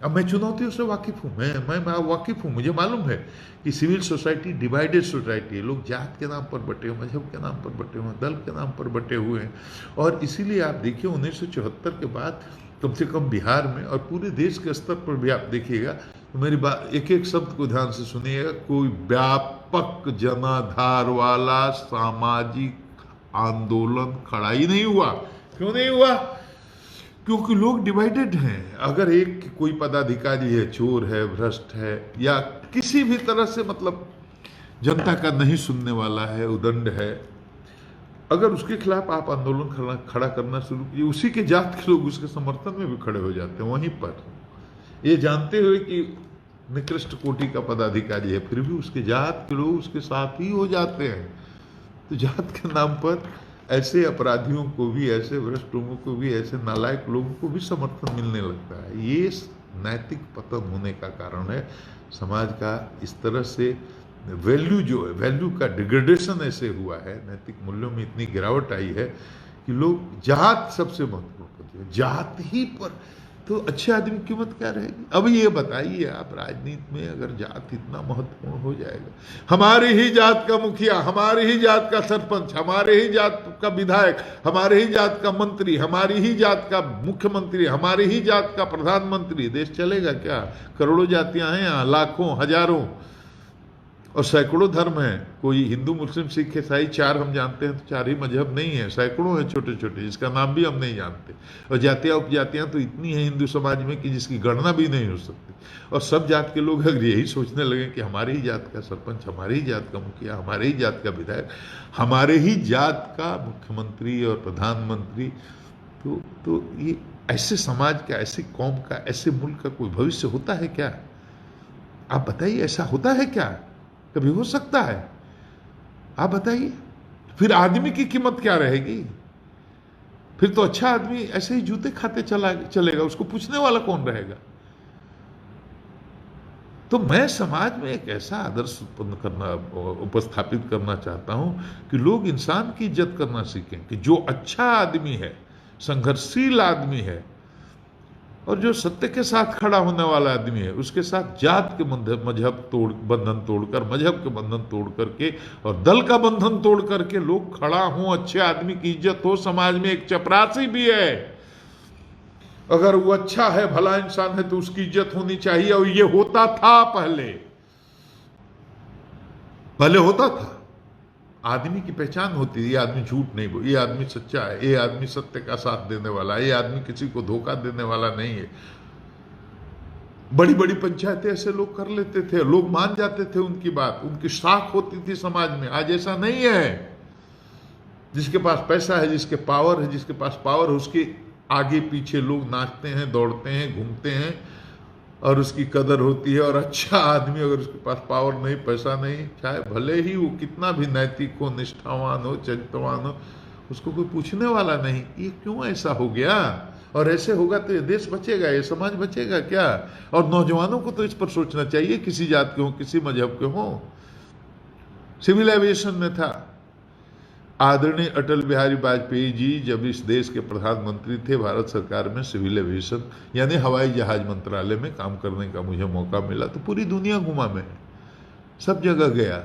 अब मैं चुनौतियों से वाकिफ़ हूँ, मैं वाकिफ़ हूँ। मुझे मालूम है कि सिविल सोसाइटी डिवाइडेड सोसाइटी है, लोग जात के नाम पर बटे हुए, मजहब के नाम पर बटे हुए, दल के नाम पर बटे हुए हैं। और इसीलिए आप देखिए 1974 के बाद कम से कम बिहार में और पूरे देश के स्तर पर भी आप देखिएगा, तो मेरी बात एक एक शब्द को ध्यान से सुनिएगा, कोई व्यापक जनाधार वाला सामाजिक आंदोलन खड़ा ही नहीं हुआ। क्यों नहीं हुआ? क्योंकि लोग डिवाइडेड हैं। अगर एक कोई पदाधिकारी है, चोर है, भ्रष्ट है, या किसी भी तरह से मतलब जनता का नहीं सुनने वाला है, उदंड है, अगर उसके खिलाफ आप आंदोलन खड़ा करना शुरू कीजिए, उसी के जात के लोग उसके समर्थन में भी खड़े हो जाते हैं वहीं पर, ये जानते हुए कि निकृष्ट कोटि का पदाधिकारी है, फिर भी उसके जात के लोग उसके साथ ही हो जाते हैं। तो जात के नाम पर ऐसे अपराधियों को भी, ऐसे भ्रष्ट लोगों को भी, ऐसे नालायक लोगों को भी समर्थन मिलने लगता है। ये नैतिक पतन होने का कारण है। समाज का इस तरह से वैल्यू जो है, वैल्यू का डिग्रेडेशन ऐसे हुआ है, नैतिक मूल्यों में इतनी गिरावट आई है कि लोग जात सबसे महत्वपूर्ण, जात ही पर, तो अच्छे आदमी की कीमत क्या रहेगी? अब ये बताइए आप, राजनीति में अगर जात इतना महत्वपूर्ण हो जाएगा, हमारे ही जात का मुखिया, हमारे ही जात का सरपंच, हमारे ही जात का विधायक, हमारे ही जात का मंत्री, हमारी ही जात का मुख्यमंत्री, हमारे ही जात का प्रधानमंत्री, देश चलेगा क्या? करोड़ों जातियां हैं यहाँ, लाखों, हजारों, और सैकड़ों धर्म हैं। कोई हिंदू, मुस्लिम, सिख, ईसाई, चार हम जानते हैं, तो चार ही मजहब नहीं है, सैकड़ों हैं छोटे छोटे, जिसका नाम भी हम नहीं जानते। और जातियाँ उपजातियाँ तो इतनी हैं हिंदू समाज में कि जिसकी गणना भी नहीं हो सकती। और सब जात के लोग अगर यही सोचने लगे कि हमारी ही जात का सरपंच, हमारी ही जात का मुखिया, हमारे ही जात का विधायक, हमारे ही जात का मुख्यमंत्री और प्रधानमंत्री, तो ये ऐसे समाज का, ऐसी कौम का, ऐसे मुल्क का कोई भविष्य होता है क्या? आप बताइए, ऐसा होता है क्या? कभी हो सकता है? आप बताइए। फिर आदमी की कीमत क्या रहेगी? फिर तो अच्छा आदमी ऐसे ही जूते खाते चलेगा, उसको पूछने वाला कौन रहेगा? तो मैं समाज में एक ऐसा आदर्श उपस्थापित करना चाहता हूं कि लोग इंसान की इज्जत करना सीखें, कि जो अच्छा आदमी है, संघर्षशील आदमी है, और जो सत्य के साथ खड़ा होने वाला आदमी है, उसके साथ जात के बंधन तोड़कर, मजहब के बंधन तोड़ करके और दल का बंधन तोड़ करके लोग खड़ा हों, अच्छे आदमी की इज्जत हो। समाज में एक चपरासी भी है, अगर वो अच्छा है, भला इंसान है, तो उसकी इज्जत होनी चाहिए। और ये होता था पहले होता था। आदमी की पहचान होती है, ये आदमी झूठ नहीं बोल, ये आदमी सच्चा है, ये आदमी सत्य का साथ देने वाला है, ये आदमी किसी को धोखा देने वाला नहीं है। बड़ी बड़ी पंचायतें ऐसे लोग कर लेते थे, लोग मान जाते थे उनकी बात, उनकी साख होती थी समाज में। आज ऐसा नहीं है। जिसके पास पैसा है, जिसके पावर है, जिसके पास पावर है, उसके आगे पीछे लोग नाचते हैं, दौड़ते हैं, घूमते हैं, और उसकी कदर होती है। और अच्छा आदमी अगर उसके पास पावर नहीं, पैसा नहीं, चाहे भले ही वो कितना भी नैतिक हो, निष्ठावान हो, चरित्रवान हो, उसको कोई पूछने वाला नहीं। ये क्यों ऐसा हो गया? और ऐसे होगा तो ये देश बचेगा, ये समाज बचेगा क्या? और नौजवानों को तो इस पर सोचना चाहिए, किसी जात के हो, किसी मजहब के हो। सिविल एविएशन में था, आदरणीय अटल बिहारी वाजपेयी जी जब इस देश के प्रधानमंत्री थे, भारत सरकार में सिविल एविएशन यानी हवाई जहाज मंत्रालय में काम करने का मुझे मौका मिला। तो पूरी दुनिया घुमा मैं, सब जगह गया,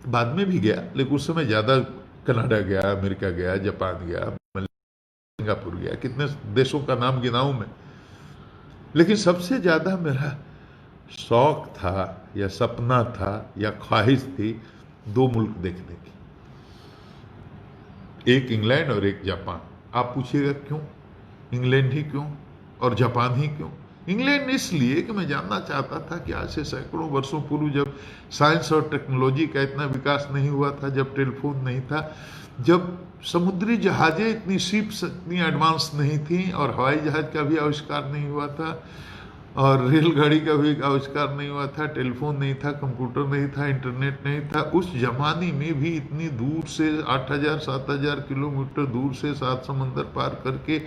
बाद में भी गया, लेकिन उस समय ज़्यादा कनाडा गया, अमेरिका गया, जापान गया, सिंगापुर गया, कितने देशों का नाम गिनाऊं मैं। लेकिन सबसे ज़्यादा मेरा शौक था, या सपना था, या ख्वाहिश थी, दो मुल्क देखने की, एक इंग्लैंड और एक जापान। आप पूछिएगा क्यों? इंग्लैंड ही क्यों और जापान ही क्यों? इंग्लैंड इसलिए कि मैं जानना चाहता था कि आज से सैकड़ों वर्षों पूर्व, जब साइंस और टेक्नोलॉजी का इतना विकास नहीं हुआ था, जब टेलीफोन नहीं था, जब समुद्री जहाजें इतनी शिप्स इतनी एडवांस नहीं थी, और हवाई जहाज का भी आविष्कार नहीं हुआ था, और रेलगाड़ी का भी आविष्कार नहीं हुआ था, टेलीफोन नहीं था, कंप्यूटर नहीं था, इंटरनेट नहीं था, उस जमाने में भी इतनी दूर से 8,000-7,000 किलोमीटर दूर से 7 समंदर पार करके,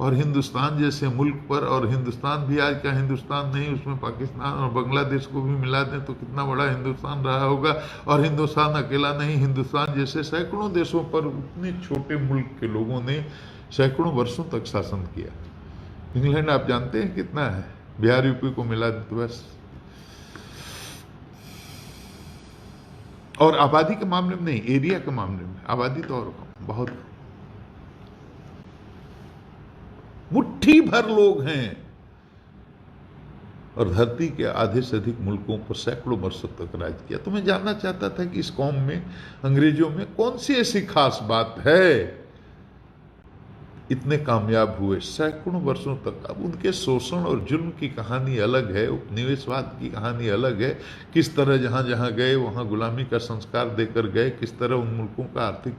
और हिंदुस्तान जैसे मुल्क पर, और हिंदुस्तान भी आज का हिंदुस्तान नहीं, उसमें पाकिस्तान और बांग्लादेश को भी मिला दें तो कितना बड़ा हिंदुस्तान रहा होगा। और हिंदुस्तान अकेला नहीं, हिंदुस्तान जैसे सैकड़ों देशों पर उतने छोटे मुल्क के लोगों ने सैकड़ों वर्षों तक शासन किया। इंग्लैंड आप जानते हैं कितना है? बिहार यूपी को मिला तो बस। और आबादी के मामले में नहीं, एरिया के मामले में आबादी तो और कम, बहुत मुट्ठी भर लोग हैं। और धरती के आधे से अधिक मुल्कों पर सैकड़ों वर्षों तक राज किया। तो मैं जानना चाहता था कि इस कौम में, अंग्रेजों में कौन सी ऐसी खास बात है, इतने कामयाब हुए सैकड़ों वर्षों तक। अब उनके शोषण और जुल्म की कहानी अलग है, उपनिवेशवाद की कहानी अलग है, किस तरह जहाँ जहाँ गए वहाँ गुलामी का संस्कार देकर गए, किस तरह उन मुल्कों का आर्थिक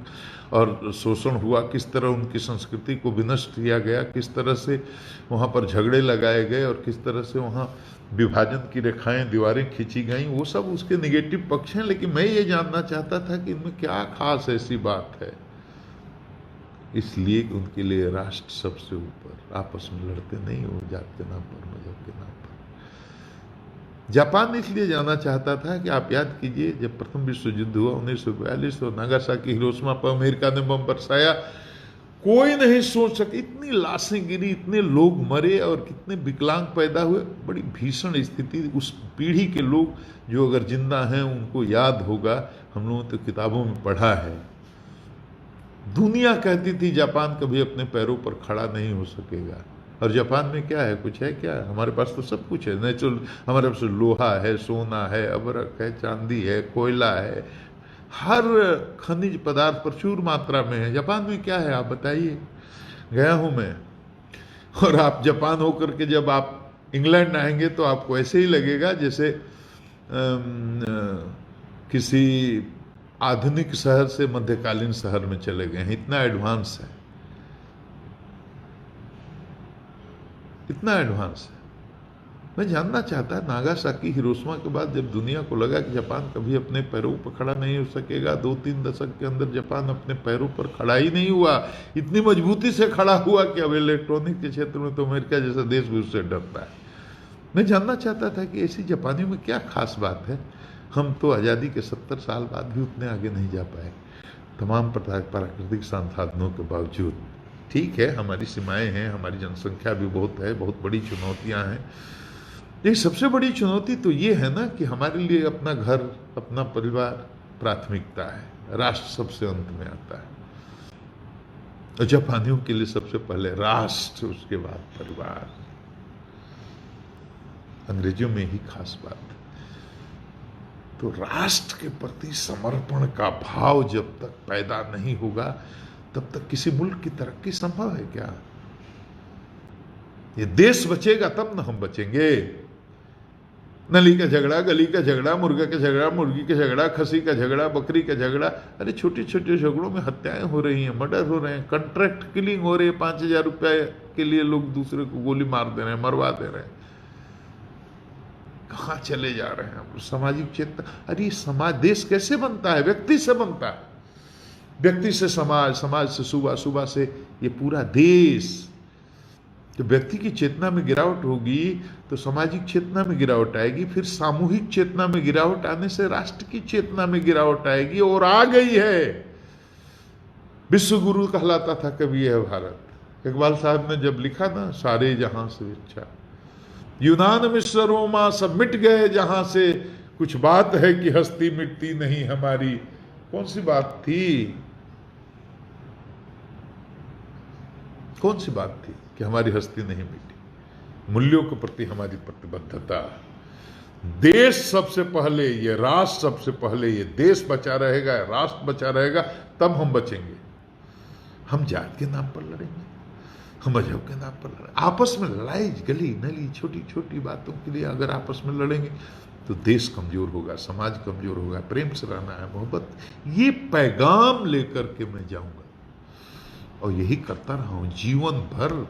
और शोषण हुआ, किस तरह उनकी संस्कृति को विनष्ट किया गया, किस तरह से वहाँ पर झगड़े लगाए गए और किस तरह से वहाँ विभाजन की रेखाएं, दीवारें खींची गईं, वो सब उसके निगेटिव पक्ष हैं। लेकिन मैं ये जानना चाहता था कि इनमें क्या खास ऐसी बात है, इसलिए कि उनके लिए राष्ट्र सबसे ऊपर, आपस में लड़ते नहीं हो जात के नाम पर, मजहब के नाम पर। जापान इसलिए जाना चाहता था कि आप याद कीजिए, जब प्रथम विश्व युद्ध हुआ 1942 और नागासाकी हिरोशिमा पर अमेरिका ने बम बरसाया, कोई नहीं सोच सके, इतनी लाशें गिरी, इतने लोग मरे और कितने विकलांग पैदा हुए, बड़ी भीषण स्थिति। उस पीढ़ी के लोग जो अगर जिंदा हैं उनको याद होगा, हम लोगों ने तो किताबों में पढ़ा है। दुनिया कहती थी जापान कभी अपने पैरों पर खड़ा नहीं हो सकेगा, और जापान में क्या है, कुछ है क्या? हमारे पास तो सब कुछ है नेचुरल, हमारे पास लोहा है, सोना है, अबरक है, चांदी है, कोयला है, हर खनिज पदार्थ प्रचुर मात्रा में है। जापान में क्या है आप बताइए? गया हूं मैं, और आप जापान होकर के जब आप इंग्लैंड आएंगे तो आपको ऐसे ही लगेगा जैसे किसी आधुनिक शहर से मध्यकालीन शहर में चले गए हैं, इतना एडवांस है, इतना एडवांस है। मैं जानना चाहता, नागासाकी हिरोशिमा के बाद जब दुनिया को लगा कि जापान कभी अपने पैरों पर खड़ा नहीं हो सकेगा, 2-3 दशक के अंदर जापान अपने पैरों पर खड़ा ही नहीं हुआ, इतनी मजबूती से खड़ा हुआ कि अब इलेक्ट्रॉनिक के क्षेत्र में तो अमेरिका जैसा देश भी उससे डरता है। मैं जानना चाहता था कि ऐसी जापानियों में क्या खास बात है। हम तो आज़ादी के 70 साल बाद भी उतने आगे नहीं जा पाए, तमाम प्राकृतिक संसाधनों के बावजूद। ठीक है, हमारी सीमाएं हैं, हमारी जनसंख्या भी बहुत है, बहुत बड़ी चुनौतियां हैं। लेकिन सबसे बड़ी चुनौती तो ये है ना कि हमारे लिए अपना घर, अपना परिवार प्राथमिकता है, राष्ट्र सबसे अंत में आता है। और जापानियों के लिए सबसे पहले राष्ट्र, उसके बाद परिवार। अंग्रेजों में ही खास बात है। तो राष्ट्र के प्रति समर्पण का भाव जब तक पैदा नहीं होगा तब तक किसी मुल्क की तरक्की संभव है क्या? ये देश बचेगा तब ना हम बचेंगे। नली का झगड़ा, गली का झगड़ा, मुर्गा का झगड़ा, मुर्गी का झगड़ा, खसी का झगड़ा, बकरी का झगड़ा, अरे छोटे छोटे झगड़ों में हत्याएं हो रही हैं, मर्डर हो रहे हैं, कॉन्ट्रैक्ट किलिंग हो रही है, 5,000 रुपए के लिए लोग दूसरे को गोली मार दे रहे हैं, मरवा दे रहे हैं। कहाँ चले जा रहे हैं? सामाजिक चेतना, अरे समाज, देश कैसे बनता है? व्यक्ति से बनता है, व्यक्ति से समाज, समाज से सूबा, सूबा से ये पूरा देश। जब व्यक्ति की चेतना में गिरावट होगी तो सामाजिक चेतना में गिरावट आएगी, फिर सामूहिक चेतना में गिरावट आने से राष्ट्र की चेतना में गिरावट आएगी, और आ गई है। विश्व गुरु कहलाता था कभी यह भारत। इकबाल साहब ने जब लिखा ना, सारे जहां से इच्छा यूनान मिस्र रोमा सब मिट गए जहां से, कुछ बात है कि हस्ती मिटती नहीं हमारी। कौन सी बात थी? कौन सी बात थी कि हमारी हस्ती नहीं मिटी? मूल्यों के प्रति हमारी प्रतिबद्धता। देश सबसे पहले, ये राष्ट्र सबसे पहले, ये देश बचा रहेगा, राष्ट्र बचा रहेगा, तब हम बचेंगे। हम जात के नाम पर लड़ेंगे, हम मजहब के नाम पर लड़ेंगे, आपस में लड़ाई, गली नली, छोटी छोटी बातों के लिए अगर आपस में लड़ेंगे तो देश कमजोर होगा, समाज कमजोर होगा। प्रेम से रहना है, मोहब्बत, ये पैगाम लेकर के मैं जाऊंगा और यही करता रहा हूं जीवन भर।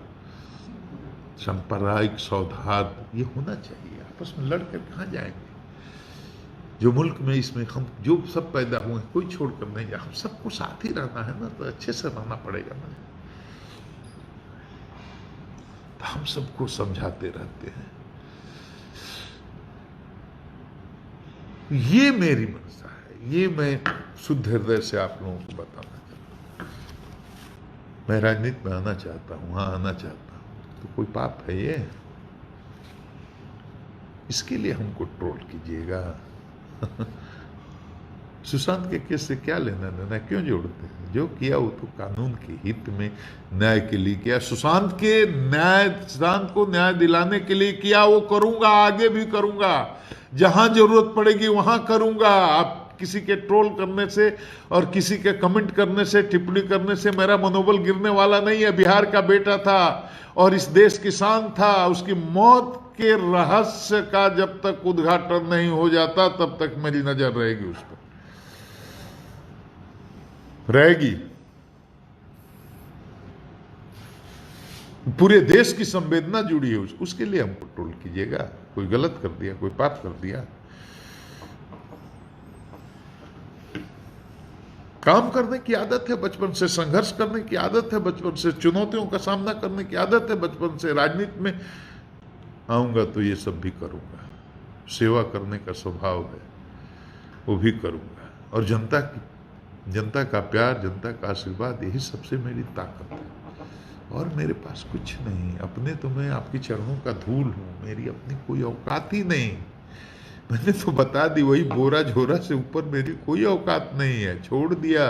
सांप्रदायिक सौहार्द ये होना चाहिए, आपस में लड़कर कहाँ जाएंगे? जो मुल्क में इसमें हम जो सब पैदा हुए हैं, कोई छोड़कर नहीं जा, हम सबको साथ ही रहना है ना, तो अच्छे से रहना पड़ेगा ना। तो हम सबको समझाते रहते हैं। ये मेरी मनसा है, ये मैं शुद्ध हृदय से आप लोगों को बताना चाहता हूं। मैं राजनीति में आना चाहता हूं, वहां आना चाहता हूं, तो कोई पाप है ये? इसके लिए हमको ट्रोल कीजिएगा सुशांत के केस से क्या लेना देना, क्यों जोड़ते हैं? जो किया वो तो कानून के हित में, न्याय के लिए किया। सुशांत को न्याय दिलाने के लिए किया, वो करूंगा, आगे भी करूंगा, जहां जरूरत पड़ेगी वहां करूंगा। आप किसी के ट्रोल करने से और किसी के कमेंट करने से, टिप्पणी करने से मेरा मनोबल गिरने वाला नहीं है। बिहार का बेटा था और इस देश की शान था। उसकी मौत के रहस्य का जब तक उद्घाटन नहीं हो जाता तब तक मेरी नजर रहेगी उस पर, रहेगी। पूरे देश की संवेदना जुड़ी है उसके लिए हमको ट्रोल कीजिएगा। कोई गलत कर दिया, कोई पाप कर दिया, काम करने की आदत है बचपन से, संघर्ष करने की आदत है बचपन से, चुनौतियों का सामना करने की आदत है बचपन से। राजनीति में आऊंगा तो ये सब भी करूंगा, सेवा करने का स्वभाव है वो भी करूंगा, और जनता का प्यार, जनता का आशीर्वाद, यही सबसे मेरी ताकत है। और मेरे पास कुछ नहीं, अपने तो मैं आपके चरणों का धूल हूं, मेरी अपनी कोई औकात ही नहीं। मैंने तो बता दी, वही बोरा झोरा से ऊपर मेरी कोई औकात नहीं है। छोड़ दिया,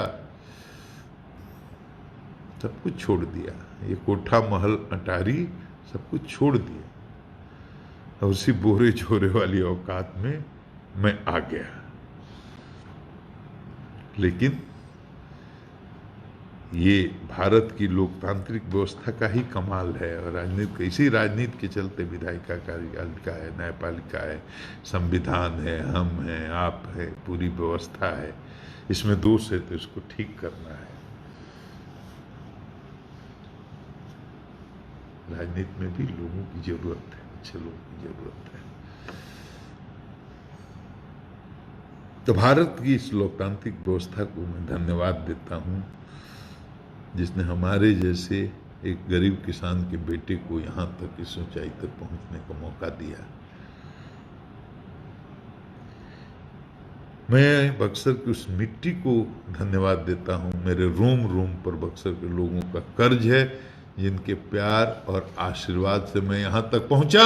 सब कुछ छोड़ दिया, ये कोठा महल अटारी सब कुछ छोड़ दिया, और उसी बोरे झोरे वाली औकात में मैं आ गया। लेकिन ये भारत की लोकतांत्रिक व्यवस्था का ही कमाल है, और राजनीति, इसी राजनीति के चलते विधायिका, कार्यपालिका है, न्यायपालिका है, संविधान है, हम हैं, आप है, पूरी व्यवस्था है। इसमें दोष है तो इसको ठीक करना है। राजनीति में भी लोगों की जरूरत है, अच्छे लोगों की जरूरत है। तो भारत की इस लोकतांत्रिक व्यवस्था को मैं धन्यवाद देता हूं, जिसने हमारे जैसे एक गरीब किसान के बेटे को यहां तक, इस ऊंचाई तक पहुंचने का मौका दिया। मैं बक्सर की उस मिट्टी को धन्यवाद देता हूं। मेरे रोम रोम पर बक्सर के लोगों का कर्ज है, जिनके प्यार और आशीर्वाद से मैं यहां तक पहुंचा।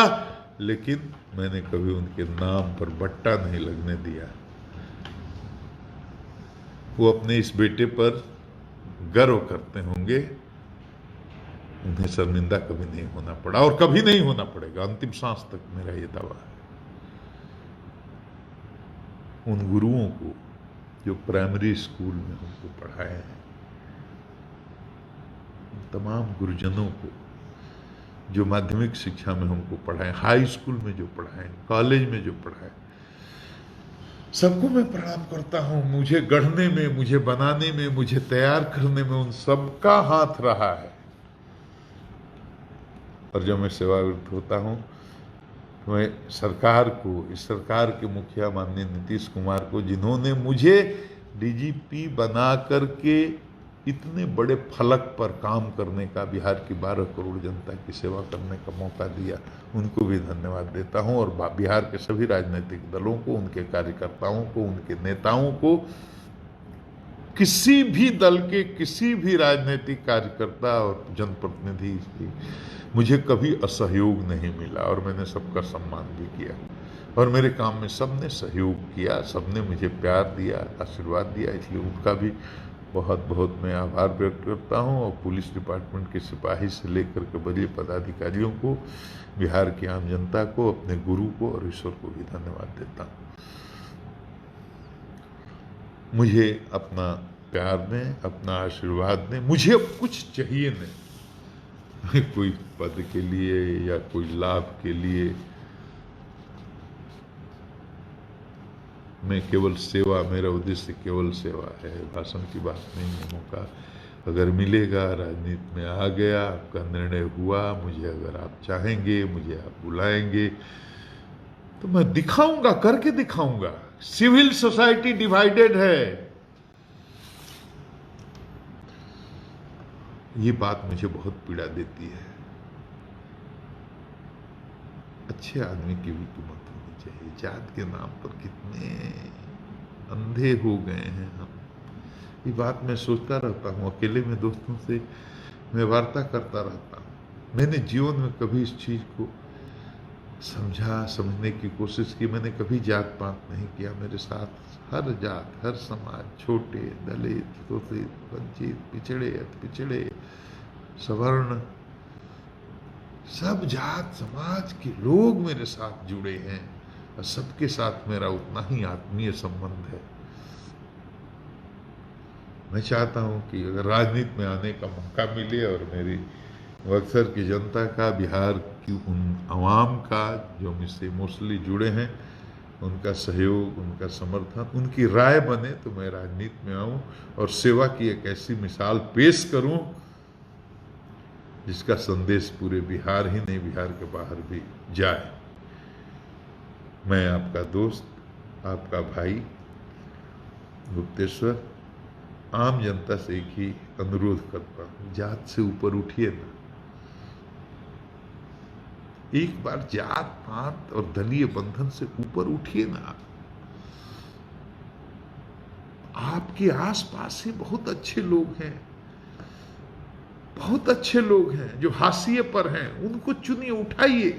लेकिन मैंने कभी उनके नाम पर बट्टा नहीं लगने दिया। वो अपने इस बेटे पर गर्व करते होंगे, उन्हें शर्मिंदा कभी नहीं होना पड़ा और कभी नहीं होना पड़ेगा। अंतिम सांस तक मेरा ये दावा है। उन गुरुओं को जो प्राइमरी स्कूल में हमको पढ़ाए हैं, तमाम गुरुजनों को जो माध्यमिक शिक्षा में हमको पढ़ाए, हाई स्कूल में जो पढ़ाए, कॉलेज में जो पढ़ाए, सबको मैं प्रणाम करता हूं। मुझे गढ़ने में, मुझे बनाने में, मुझे तैयार करने में उन सबका हाथ रहा है। और जब मैं सेवानिवृत्त होता हूं तो मैं सरकार को, इस सरकार के मुखिया माननीय नीतीश कुमार को, जिन्होंने मुझे डीजीपी बना करके इतने बड़े फलक पर काम करने का, बिहार की 12 करोड़ जनता की सेवा करने का मौका दिया, उनको भी धन्यवाद देता हूं। और बिहार के सभी राजनीतिक दलों को, उनके कार्यकर्ताओं को, उनके नेताओं को, किसी भी दल के किसी भी राजनीतिक कार्यकर्ता और जनप्रतिनिधि की मुझे कभी असहयोग नहीं मिला, और मैंने सबका सम्मान भी किया, और मेरे काम में सबने सहयोग किया, सबने मुझे प्यार दिया, आशीर्वाद दिया। इसलिए उनका भी बहुत बहुत मैं आभार व्यक्त करता हूं। और पुलिस डिपार्टमेंट के सिपाही से लेकर के बड़े पदाधिकारियों को, बिहार की आम जनता को, अपने गुरु को और ईश्वर को भी धन्यवाद देता हूं। मुझे अपना प्यार दें, अपना आशीर्वाद दें। मुझे अब कुछ चाहिए नहीं, कोई पद के लिए या कोई लाभ के लिए। मैं केवल सेवा, मेरा उद्देश्य केवल सेवा है, भाषण की बात नहीं है। मौका अगर मिलेगा, राजनीति में आ गया, आपका निर्णय हुआ, मुझे अगर आप चाहेंगे, मुझे आप बुलाएंगे तो मैं दिखाऊंगा, करके दिखाऊंगा। सिविल सोसाइटी डिवाइडेड है, ये बात मुझे बहुत पीड़ा देती है। अच्छे आदमी की भी कीमत होनी चाहिए। जात के नाम पर कितने अंधे हो गए हैं हम, ये बात मैं सोचता रहता हूँ। अकेले में दोस्तों से मैं वार्ता करता रहता हूँ। मैंने जीवन में कभी इस चीज को समझा, समझने की कोशिश की। मैंने कभी जात पात नहीं किया। मेरे साथ हर जात, हर समाज, छोटे, दलित, शोषित, वंचित, पिछड़े, अति पिछड़े, सवर्ण, सब जात समाज के लोग मेरे साथ जुड़े हैं और सबके साथ मेरा उतना ही आत्मीय संबंध है। मैं चाहता हूं कि अगर राजनीति में आने का मौका मिले और मेरी बक्सर की जनता का, बिहार की उन आवाम का जो मुझसे मोस्टली जुड़े हैं, उनका सहयोग, उनका समर्थन, उनकी राय बने तो मैं राजनीति में आऊं और सेवा की एक ऐसी मिसाल पेश करूं जिसका संदेश पूरे बिहार ही नहीं, बिहार के बाहर भी जाए। मैं आपका दोस्त, आपका भाई गुप्तेश्वर आम जनता से एक ही अनुरोध करता हूं, जात से ऊपर उठिए ना। एक बार जात पात और दलीय बंधन से ऊपर उठिए ना। आपके आसपास ही बहुत अच्छे लोग हैं, बहुत अच्छे लोग हैं जो हाशिए पर हैं। उनको चुनिए, उठाइए,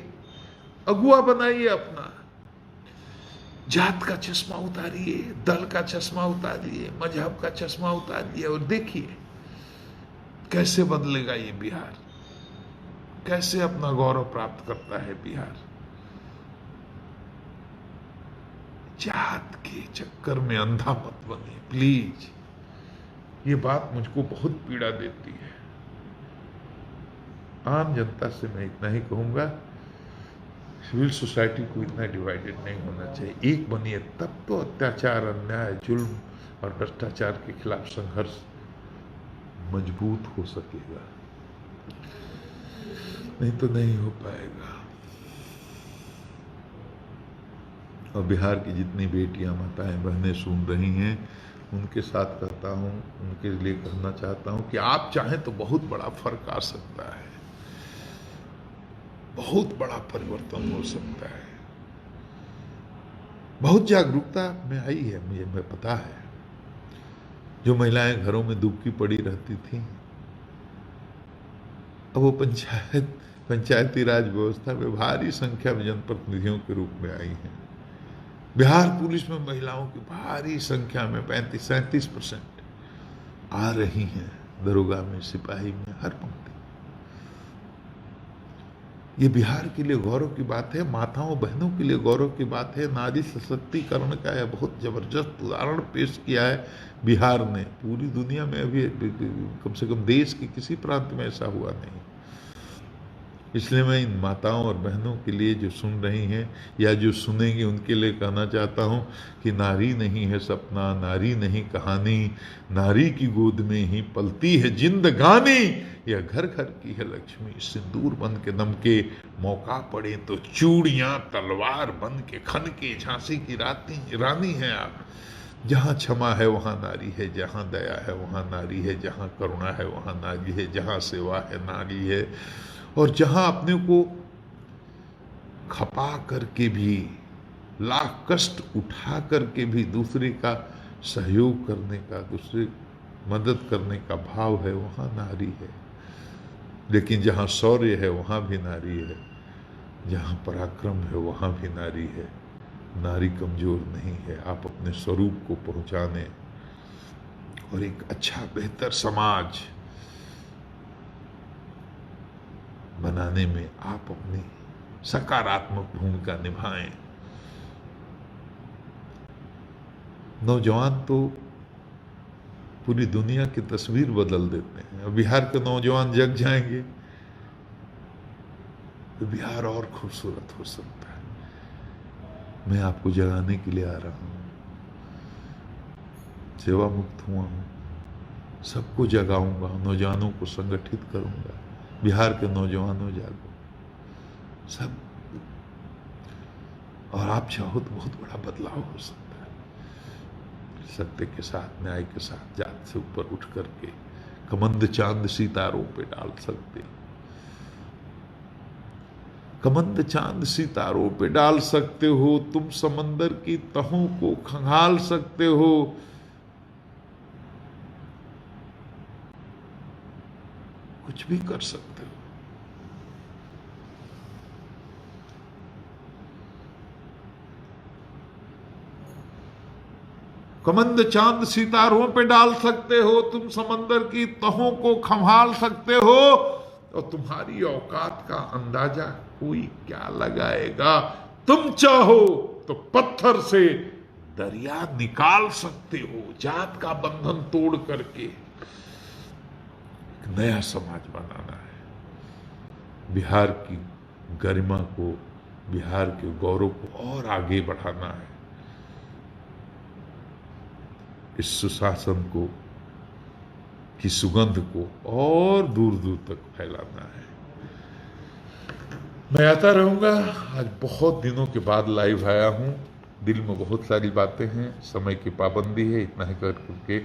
अगुआ बनाइए अपना। जात का चश्मा उतारिए, दल का चश्मा उतारिए, मजहब का चश्मा उतारिए और देखिए कैसे बदलेगा ये बिहार, कैसे अपना गौरव प्राप्त करता है बिहार। जात के चक्कर में अंधा मत बने प्लीज। ये बात मुझको बहुत पीड़ा देती है। आम जनता से मैं इतना ही कहूंगा, सिविल सोसाइटी को इतना डिवाइडेड नहीं होना चाहिए। एक बनिए, तब तो अत्याचार, अन्याय, जुल्म और भ्रष्टाचार के खिलाफ संघर्ष मजबूत हो सकेगा, नहीं तो नहीं हो पाएगा। और बिहार की जितनी बेटियां, माताएं, बहनें सुन रही हैं, उनके साथ कहता हूं, उनके लिए कहना चाहता हूं कि आप चाहें तो बहुत बड़ा फर्क आ सकता है, बहुत बड़ा परिवर्तन हो सकता है। बहुत जागरूकता में आई है, मुझे पता है। जो महिलाएं घरों में दुबकी पड़ी रहती थी, अब वो पंचायती राज व्यवस्था में भारी संख्या में जनप्रतिनिधियों के रूप में आई हैं। बिहार पुलिस में महिलाओं की भारी संख्या में 35-37% आ रही हैं, दरोगा में, सिपाही में, हर पंक्ति। ये बिहार के लिए गौरव की बात है, माताओं बहनों के लिए गौरव की बात है। नारी सशक्तिकरण का यह बहुत जबरदस्त उदाहरण पेश किया है बिहार ने। पूरी दुनिया में अभी कम से कम देश के किसी प्रांत में ऐसा हुआ नहीं। इसलिए मैं इन माताओं और बहनों के लिए जो सुन रही हैं या जो सुनेंगी, उनके लिए कहना चाहता हूं कि नारी नहीं है सपना, नारी नहीं कहानी, नारी की गोद में ही पलती है जिंदगानी। यह घर घर की है लक्ष्मी, सिंदूर बन के दमके, मौका पड़े तो चूड़ियां तलवार बन के खनके। झांसी की रानी है आप। जहां क्षमा है वहां नारी है, जहां दया है वहां नारी है, जहां करुणा है वहां नारी है, जहां सेवा है नारी है। और जहां अपने को खपा करके भी, लाख कष्ट उठा करके भी दूसरे का सहयोग करने का, दूसरे मदद करने का भाव है, वहां नारी है। लेकिन जहां शौर्य है वहां भी नारी है, जहां पराक्रम है वहां भी नारी है। नारी कमजोर नहीं है। आप अपने स्वरूप को पहुंचाने और एक अच्छा बेहतर समाज बनाने में आप अपनी सकारात्मक भूमिका निभाएं। नौजवान तो पूरी दुनिया की तस्वीर बदल देते हैं। और बिहार के नौजवान जग जाएंगे तो बिहार और खूबसूरत हो सकता है। मैं आपको जगाने के लिए आ रहा हूं। सेवा मुक्त हुआ हूं, सबको जगाऊंगा, नौजवानों को संगठित करूंगा। बिहार के नौजवानों जागो सब, और आप चाहो तो बहुत बड़ा बदलाव हो सकता है। सत्य के साथ, न्याय के साथ, जात से ऊपर उठ करके कमंद चांद सितारों पे डाल सकते, कमंद चांद सितारों पे डाल सकते हो। तुम समंदर की तहों को खंगाल सकते हो। कुछ भी कर सकते हो। कमंद चांद सितारों पे डाल सकते हो, तुम समंदर की तहों को खंभाल सकते हो, और तुम्हारी औकात का अंदाजा कोई क्या लगाएगा। तुम चाहो तो पत्थर से दरिया निकाल सकते हो, जात का बंधन तोड़ करके। एक नया समाज बनाना है, बिहार की गरिमा को, बिहार के गौरव को और आगे बढ़ाना है, इस सुशासन को की सुगंध को और दूर दूर तक फैलाना है। मैं आता रहूंगा। आज बहुत दिनों के बाद लाइव आया हूं, दिल में बहुत सारी बातें हैं, समय की पाबंदी है, इतना ही करके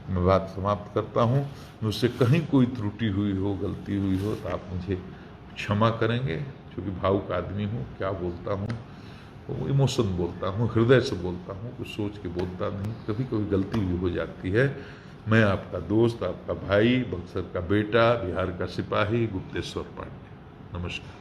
मैं बात समाप्त करता हूं। मुझसे कहीं कोई त्रुटि हुई हो, गलती हुई हो तो आप मुझे क्षमा करेंगे, क्योंकि भावुक आदमी हूँ, क्या बोलता हूँ वो इमोशन बोलता हूँ, हृदय से बोलता हूँ, कुछ सोच के बोलता नहीं, कभी कभी गलती भी हो जाती है। मैं आपका दोस्त, आपका भाई, बक्सर का बेटा, बिहार का सिपाही गुप्तेश्वर पांडे, नमस्कार।